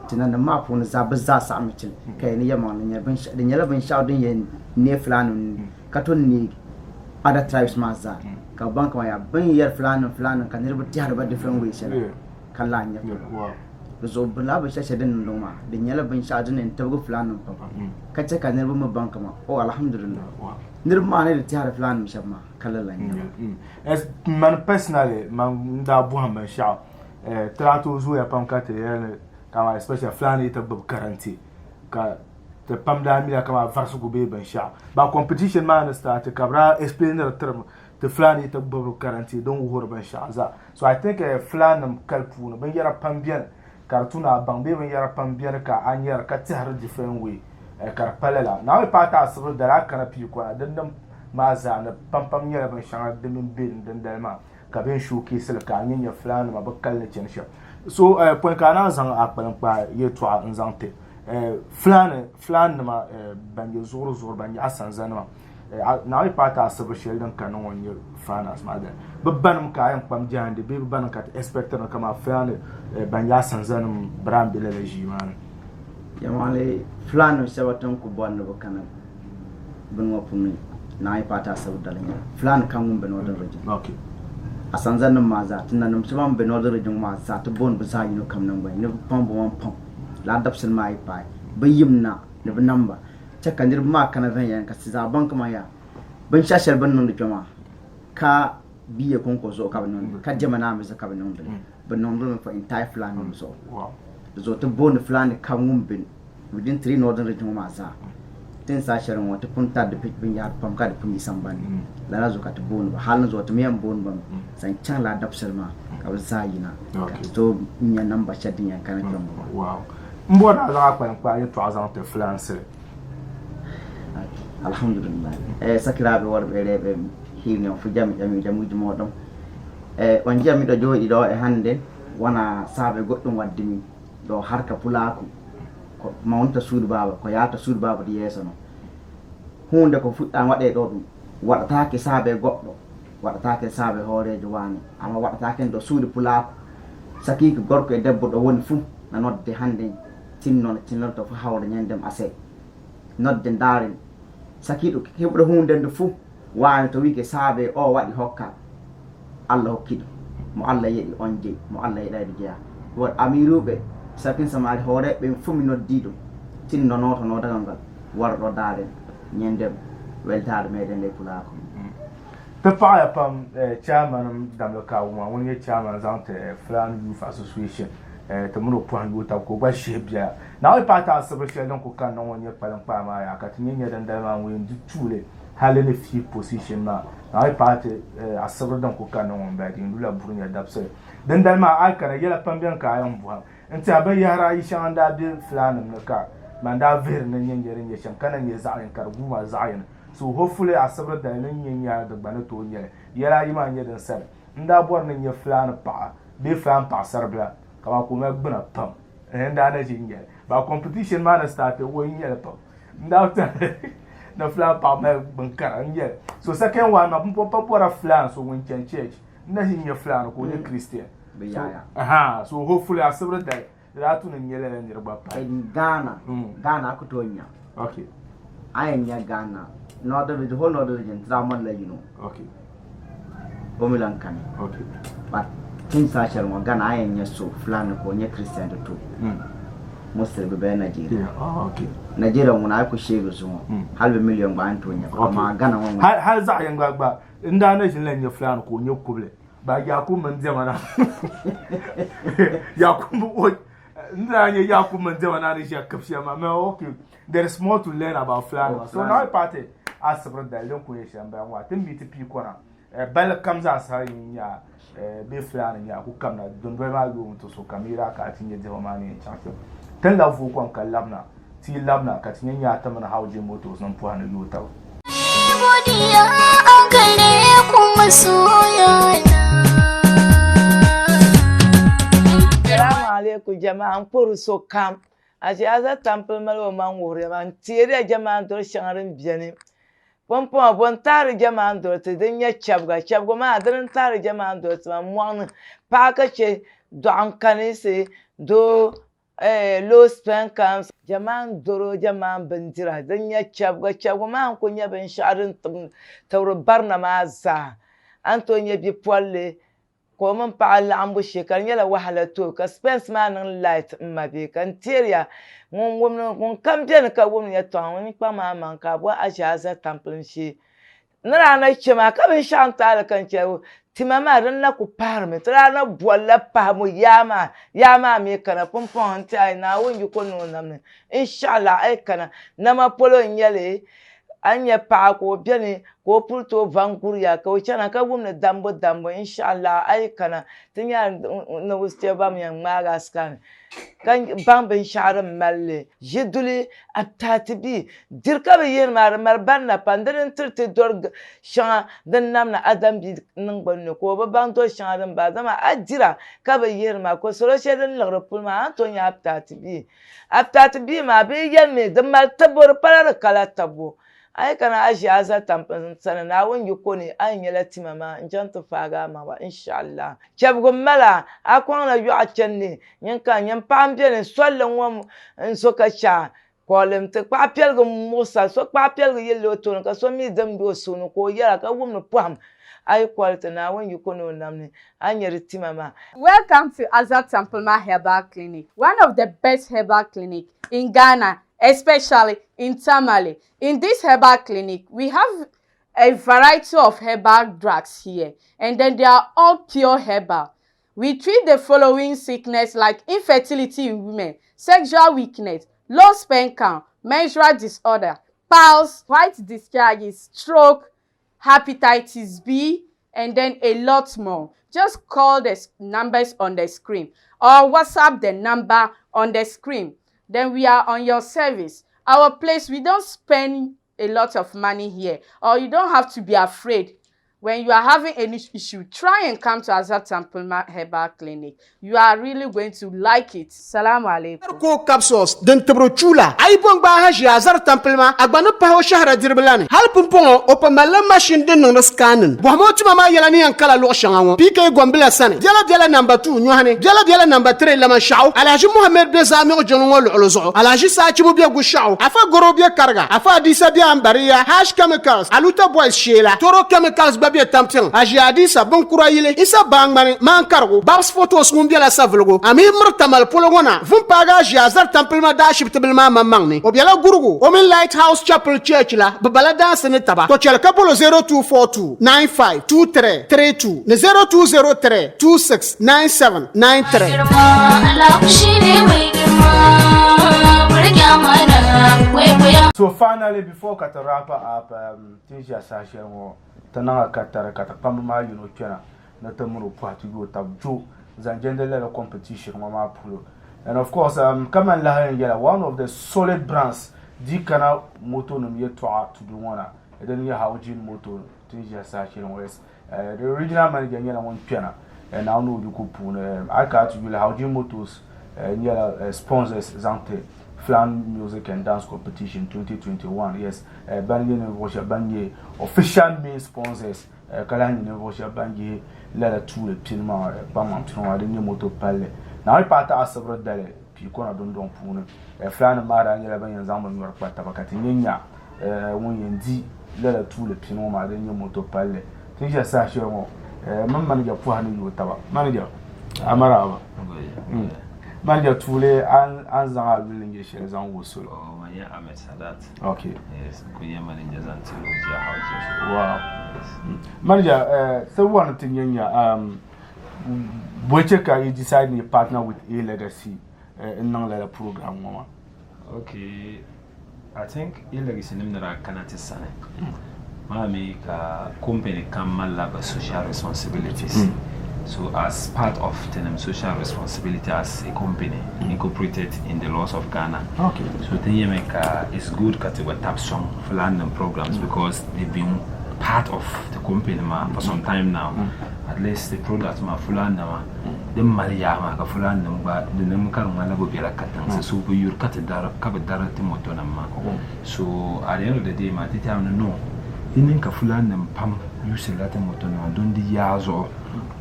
tinan na ma pon za bazza sa amitil kay ni yama ni ban sha den yala ban sha den yen ne flan katon ni other tribes ma za ka bank ma ya ban yer flan kan ne ba tiar ba different ways kala nya zo bula ba shashe din noma din yala ban sha din ta go flan papa kace ka ne ba mu banka ma oh alhamdulillah nir ma ne da tiyara flan mi shabma kala lanya as man personally man da bu han ban sha trato zo ya pam ka te yana kama especially flan ita bab garanti ka te pam da mi kama farsu go be ban sha ba competition man start kabra explainer term te flan ita bab garanti don hor ban sha za so I think flan kalpu no ban yara pam bien kartuna bangbe ben yara pam bien ka anyar ka tsar different way karpalela na we pata asbur da kana pi ko dan ma za na pam pam yara ban shanga da min bin dan dalma ka ben shuki sil ka nya flan ma bakal ne chen sha so point kana zan akpan pa ye to an zante flan ma ban ye zor ban ya asan zanma na we pata asbur shel dan kana won ye fanas ma da babban ka yan pam jande be babban ka expecter kama flan ban ya san zanum bram bilele jiman yamale flan sewatan ko bonno bakana ben wapumi na ai pata sabu dalanya flan kan mun ben wadan rajin okay asan zanum ma za tunanum sabam ben wadan rajin ma za to bon ba za yino kam nan bai ne pam bon pam la dabsul mai pai bayimna ne namba chakandir ma kana ben yan ka za bank ma ya ban shashar ban non dipama ka biye konko zo ka non ka jamana mi za ka non ben non for entire flan so wow zo to bon flan kan mun bin within 3 northern region ma za tin sa sharon wata punta da bin ya pam ka da pumi samban la na zo ka to bon ba halin zo to miyan bon ban san can la dabsar ma ka za yina to nya namba shadin yan kana kan wow mbo da za ka kwa ya to azan te flan se alhamdulillah sakira be war be rebe hini on fu jami modom on jami do jodi do e hande wana sabe goddum waddimi do harka pulaku ko mawnta suudu baba ko yaata suudu baba di yeso no hunde ko fudda wade do dum wadataake sabe goddo wadataake sabe horejo wani ama wadataake do suudu pulaku saki ko gorko e debbo do woni fu na nodde hande tinnon to fu hawde nyandem ase nodde ndaren saki do hebdo hunde ndo fu wani to wike sabe o wadi hokka Allah hokkido mo Allah yedi onje mo Allah yedi jeya won amirube sakin samari hore be fumi noddido tinno noto no dagal wardo dare nyende weltaade meden le pulako te paaya pam chairman dam lokawuma woni chairman zante Flan Youth Association te muno point wuta ko ba shebia na we pata asbashel don ko kan non woni palan pa ma ya ka tinye dan dama woni ditule halene fi position na we pata asbashel don ko kan non ba din lula burunya dabse dan dalma akara yela pambian ka ayan buha nta ba yara aisha anda bi Flan ka manda ver nan yenjere nye shan kana nye zayin karbu ma zayin so hopefully asbashel da nan yenya da bana to nye yara yima nye dan sar nda bor nan nye Flan pa be Flan pa sarbla kama kuma gbuna pam nda na jinje ba competition ma na start wo yin pam nda ta na Flan pa ma bankara nje so second one ma pora Flan so won church na hinye Flan ko ne Christian be yaya aha so hopefully asibra da ratu na nyele na ndirba pa in Ghana ko to nya okay anya Ghana northern the whole northern region Ramon you know okay Omilan kan okay but tin sa shar mo Ghana anya so fulani ko nya Christian to Muslim be Nigeria okay Nigeria mo na ko shege so halbe million ba antonya amma Ghana mo hal za yan gba inda na shin lan ya fulani ko nya kuble ba ya ku man zamana ya ku bo inda nya ya ku man zamana ne shi kafshiya ma okay there is more to learn about fulani so now party asabra da lon ko ya shamba wa tin bi ti pi kona bal kamza sa yin ya be fulani ya ku kamna don bai ma go to so kamera ka tinye je ma ne chance tan la fu kon kallamna ti labna ka tinye ya ta mana hauje moto sun fu hanu yuta godiya a gare ku masoyana Assalamu alaikum jama'an puru so kam aje aza tampil malo man wuri man tiere jama'an to shangarin biyani Pompon bon tari jama'an do te dinya chabga ma adrin tari jama'an do te man paka che do an kanise do low span camps jama'an doro jama'an bindira dinya chabga ma ko nya ben sharin tawro barna ma za antonya bi polle ko mun pa ambu shekar nyala wahala to ka spence man light ma bi kan teria mun kam den ka won ya to won pa ma man ka bo a jaza tamplin shi nara na chema ka bin shanta kan chewo timama ran la ku parme tra na bolla pa mu yama me kana pompon tai na won yu ko no namne inshallah ai kana nama polo nyale anya pa ko biane ko pulto vanguria ka chana ka wumna dambo inshallah ai kana tinya no wuste ba mi maga skan kan bamben share malle jeduli atatibi dirka be yer mar banna pandarin tirte dor sha dan namna adam bi nan banne ko ba ban to sharan ba zama ajira ka be yer ma ko solo shedan lagra pulma to nya atatibi ma be yer me dan mal tabor parar kala tabo ai kana ashi aza tampan sana na won yuko ne an yala timama injan to faga ma ba inshallah chabgo mala akon na yu achenne nyanka nyam pambye ne sollen won so ka cha kolem te pa pel go musa so pa pel go yelo to ka so mi dam do so no ko yara ka won no pam ai kwalta na won yuko no namne an yari timama. Welcome to Azat Tampilma Herbal Clinic, one of the best herbal clinic in Ghana, especially in Tamale. In this herbal clinic, we have a variety of herbal drugs here, and then they are all pure herbal. We treat the following sickness like infertility in women, sexual weakness, low sperm count, menstrual disorder, piles, white discharges, stroke, hepatitis B, and then a lot more. Just call the numbers on the screen or WhatsApp the number on the screen. Then we are on your service. Our place, we don't spend a lot of money here, or you don't have to be afraid. When you are having any issue, try and come to Azat Tampilma Herbal Clinic. You are really going to like it. Salaam alaikum. Ko capsules den tebro chula ay bon ba haji Azat Tampilma agbanu pa ho shahra dirblani hal pumpon o pa malam machine den no scannen bo mo tuma ma yala ni an kala lo shangawo pike gombela sane diala number 2 nyohane diala number 3 lama shaw alhaji Mohamed be zamir jonwo lolozo alhaji Sachi mu be gu shaw afa goro be karga afa disa be ambariya hash chemicals aluta boys shela toro chemicals be tamtin ajiadi sa bon kurayile isa bangmani man kargo babs photos mum biela savlogo ami murtamal polongona vum paga Azat Tampilma da shiptabilma mamangni obiela gurugo o min Lighthouse Chapel Church la babala dance ne taba to chel kapolo 0242 952332 ne 0203 269793. So finally, before I wrap up, Tinja Sasha Tananga Kata Pamma, you know, China, not a muru party go tabjo, Zanjende level competition, Mama Pulo. And of course, come and Lahayala, one of the solid brands, Dikana Moto Numia to do one, and then you have Jin Moto, Tinja Sasha West, the original manager, one piano, and now know you could put I got to will have Jin Motos, sponsors Zante. Flan Music and Dance Competition 2021. Yes, Bangi Nevosha Bangi official main sponsors. Kalani Nevosha Bangi Lala Tule Pilma Bamam Tino the new moto pale. Now I part as several days. Picona don't pune. Flan Mara and Yelaban Zaman York Patabakatinia. won yendi la tout le pino ma de moto palle tin je sa shi mo man manager fu hanu yo taba manager amara ba manager tule an zan a willing ye shi zan wusul oh man ya Ahmed Sadat okay yes ko ya manager zan tilo ja hausa wow manager so one thing yanya Bocheka, you decide to partner with A Legacy in the program. Okay, I think A Legacy is not Canada. My company can have social responsibilities. So, as part of the social responsibility as a company incorporated in the laws of Ghana, okay. So the is good to tap song for London programs because they've been part of the company for some time now. At least the product ma fulana the maria ma ka fulana ba the nem kan ma go bira katan so bu yur kat dar ka dar timoto na ma so at the end of the day ma tita no inin ka fulana pam yusel la timoto na don di yazo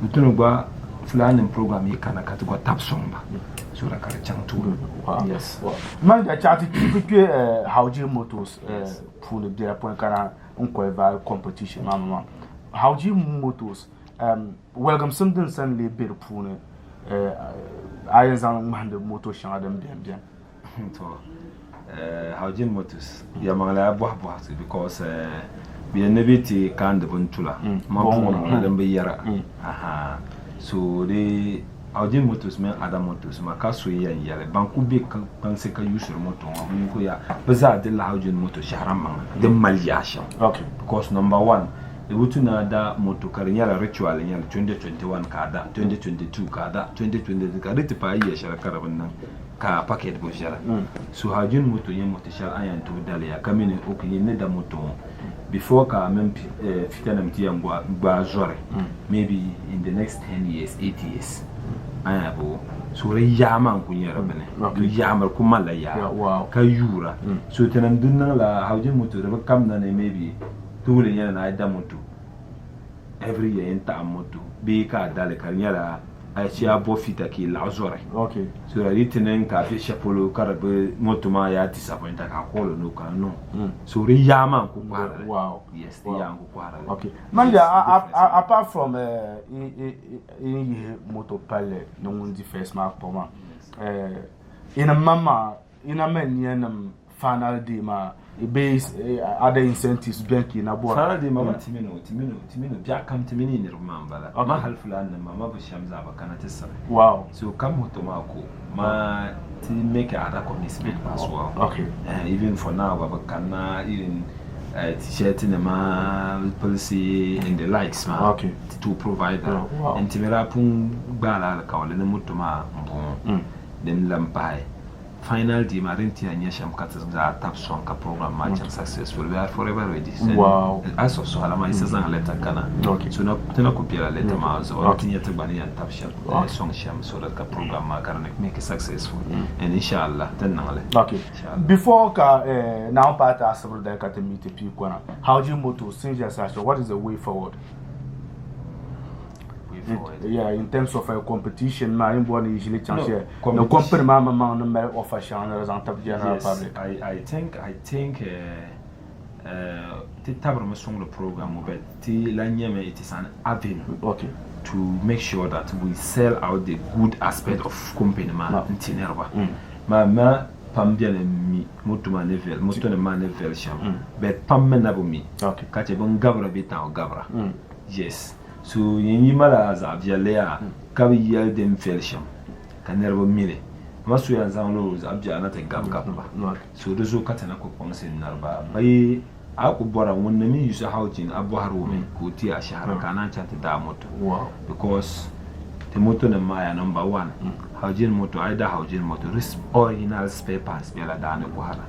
mutuno ba fulana program yi kana ka go tap somba so la kare chang tu yes man da chat ki hauji motors pour le dire point kana on ko va competition mama hauji motors welcome something suddenly bit pune I zan mande moto shanga dem bien to hawjin motos ya mangala boh because bi nebiti kan de buntula ma bon dem be yara aha so de hawjin motos men adam motos ma kaso yan yare banku be kan se ka yusur moto ko ya baza de la hawjin moto shahram man dem malyasha okay because number 1 Ibutuna da moto karinyala ritual nyala 2021 kada 2022 kada 2023 kada tipa iya shara karabin nan ka packet bo shara so hajin moto yin moto shara ayan to dale ya kamine okunye ne da moto before ka men fitana mtiya ngwa zore maybe in the next 10 years 8 years ayabo so re yama kunya rabane du yama kuma la ya ka yura so tanan dunnan la hajin moto da kam na ne maybe tout le yana na da moto every year enta moto be ka dale kanyala a chia bo fita ki la zore okay so ritenen ka fi chapolo karabe moto ma ya disappoint ka kolo no ka no so ri yama ko kwara wow yes the yama ko kwara okay man apart from in moto pale no ngundi first mark poma ina mama ina men yanam final day ma base other incentives banki na bo final day ma timino bia kam timini ni rumambala ma hal fulan ma bu shamza ba kana tisar wow so kam moto ma ko ma to make other commitment as well okay even for now ba kana even t-shirt in ma policy and the likes ma okay to provide and timira pun bala ka wala na moto ma bon dem lampai final day marinti anya sham katas za tap song ka program match successful we are forever ready wow as of so alama isa zan letter kana okay so na tana kopia letter ma so tinya ta bani ya tap sham song sham so that ka program ma karne make it successful and inshallah tan nale okay before ka now part asabul da ka meet people kwana how do you moto since what is the way forward yeah, in terms of a competition, my born usually chance no company mama no matter offer channels on top general public. I think the tabar song the program but it is an avenue okay to make sure that we sell out the good aspect of company ma tinerba ma pam bien mi mutuma nevel mutone ma nevel sham but pam menabo mi okay kache bon gabra bitan gabra yes so yin mala za bialea kabi yel dem felsham kanerbo mile masu ya zanlo za biana ta gabba so do zo katana ko konsen narba bai aku bora wonna mi yusa hawtin abu harumi ko ti a shahara kana chanta da moto wow because the moto na maya number 1 hawjin moto aida hawjin moto risk original spare parts bela dane ko hara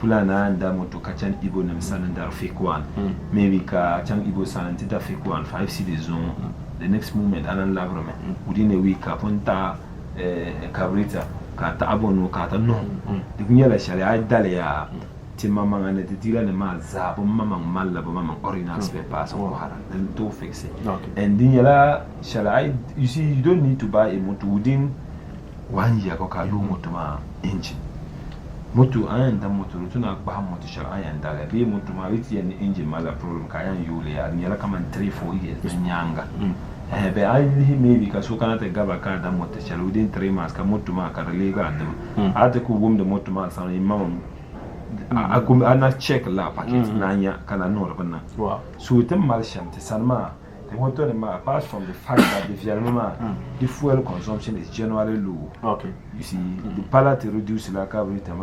pula na nda moto kachan ibo na misanan dar fake one maybe ka chan ibo sanan tita fake one 5 cds zone the next moment anan labrame within a week ka punta kabrita ka ta abono ka ta no dunya la sharia dale ya ti mama ngane ditila ne ma za bo mama malla bo mama original spare parts ko hara then to fix it and dunya la sharia you see you don't need to buy a motor within 1 year ko ka lu moto ma engine moto ayan da moto tuna ba moto shar ayan da be moto ma witi yan engine mala problem ka yan yule ya ni la kaman 3-4 years nyanga be ai maybe ka so kana ta gaba ka da moto shar within 3 months ka moto ma ka rele ga da ata ku gum da moto ma san imam akum ana check la packet nanya kana no rabana so tem mal shamte sanma the motor apart from the fact that the fuel consumption is generally low. Okay. You see, the pallet reduce la carburetor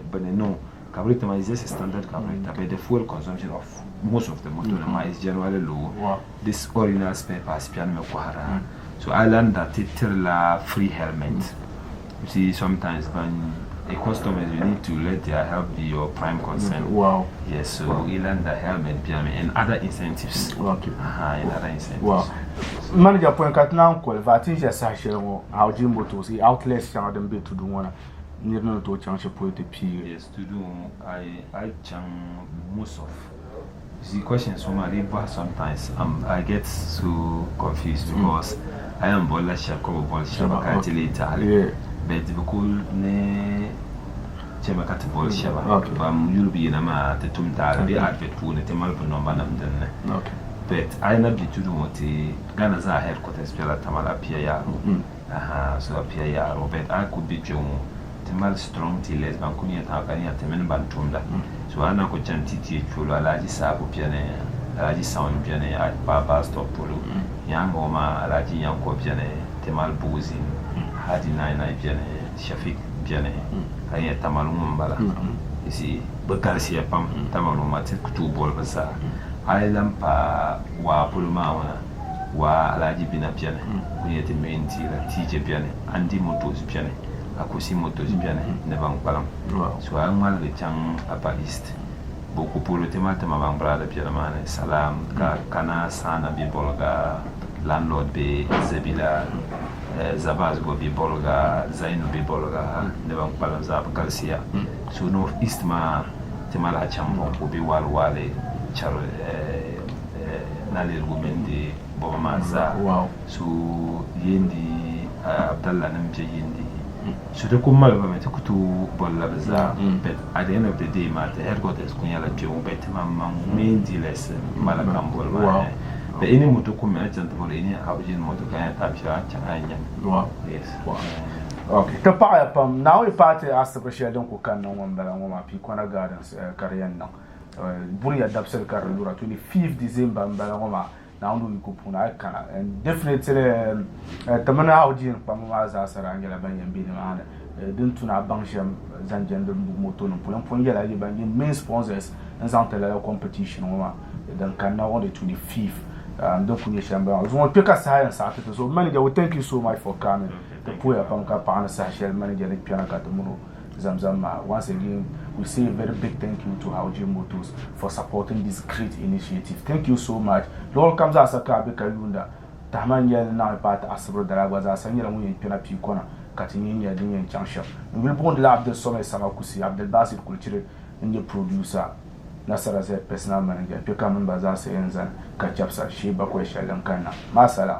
but no carburetor is just a standard carburetor, but the fuel consumption of most of the motor is generally low. Wow. This original spare parts piano kuhara. So I learned that it la free helmet. You see, sometimes when a customer, you need to let their help be your prime concern. Wow. Yes, so you learn the helmet and other incentives. Okay. And other incentives. Wow. Manager point kat na ko vatin je sa hye mo how jim moto see outlets can them be to do one near no to change point the p. Yes, to do I change most of the questions from my neighbor. Sometimes I get so confused because I am bola shop ko bol shop ka later. Bet because ne chema kat bol shop bam yurubi na ma te tumta be advert fu ne te mal bu no banam den. Okay. But I not be to do what Ghana's headquarters pela tamala pia ya. So pia ya Robert I could be Jomo. Temal strong till bankuni at Hakani at Temen Bantumda. So I know Chantiti Chula Laji Sabu Piane, Laji Sound Piane at Baba Stop Pulu. Young Oma, Laji Yanko Piane, Temal Buzin, Hadi Nine Piane, Shafik Piane, Kaya Tamalumba. You see, Bakarsia Pam, Tamaluma, two ball bazaar. Island pa wa puluma wa alaji bina piane kuyete menti la tije piane andi motos piane akusi motos piane ne bang palam so angmal le chang apa east boku pulu temata mabang brada piane mane salam ka kana sana bi bolga landlord be zebila zabaz go bi bolga zainu bi bolga ne bang palam zab kalsia so north east ma temala chambo ko bi walwale charo nalir gumendi baba maza wow so yendi abdallah namje yendi so de kuma ba meta kutu bolla baza but at the end of the day ma the headquarters kunyala pion bet mamma mendi les malakam bolwa wow but any moto kuma agent bol any awjin moto kan tabsha chanya wow yes wow okay to pa pam now we party ask question don ko kan non wambala ngoma pi kona gardens kariyan nan Buria Dabsel Carolura 25th December Mbangoma na ndo yikupuna kana and definitely tamana awjin pamwa za sarangela banyambi na din tuna bansham zanjendo moto no pon yela yi bangi main sponsors en zantela competition wama dan kana on the 25th donc kunye shamba zo peka sa sa so manager we thank you so much for coming the poor pamka pa sa shell manager like piana katamuno Zamzam, once again, we say a very big thank you to Haoji Motors for supporting this great initiative. Thank you so much. Lord comes as a car, Bekayunda, Tahmanya now part as a brother, Sanya, we pena picona, cutting in and junction. We will bond lab the summer Samakusi, Abdel Basit Culture, and your producer, Nasara personal manager, Pekam Bazasa, and catch up, Sheba Kwesha Lankana. Masala.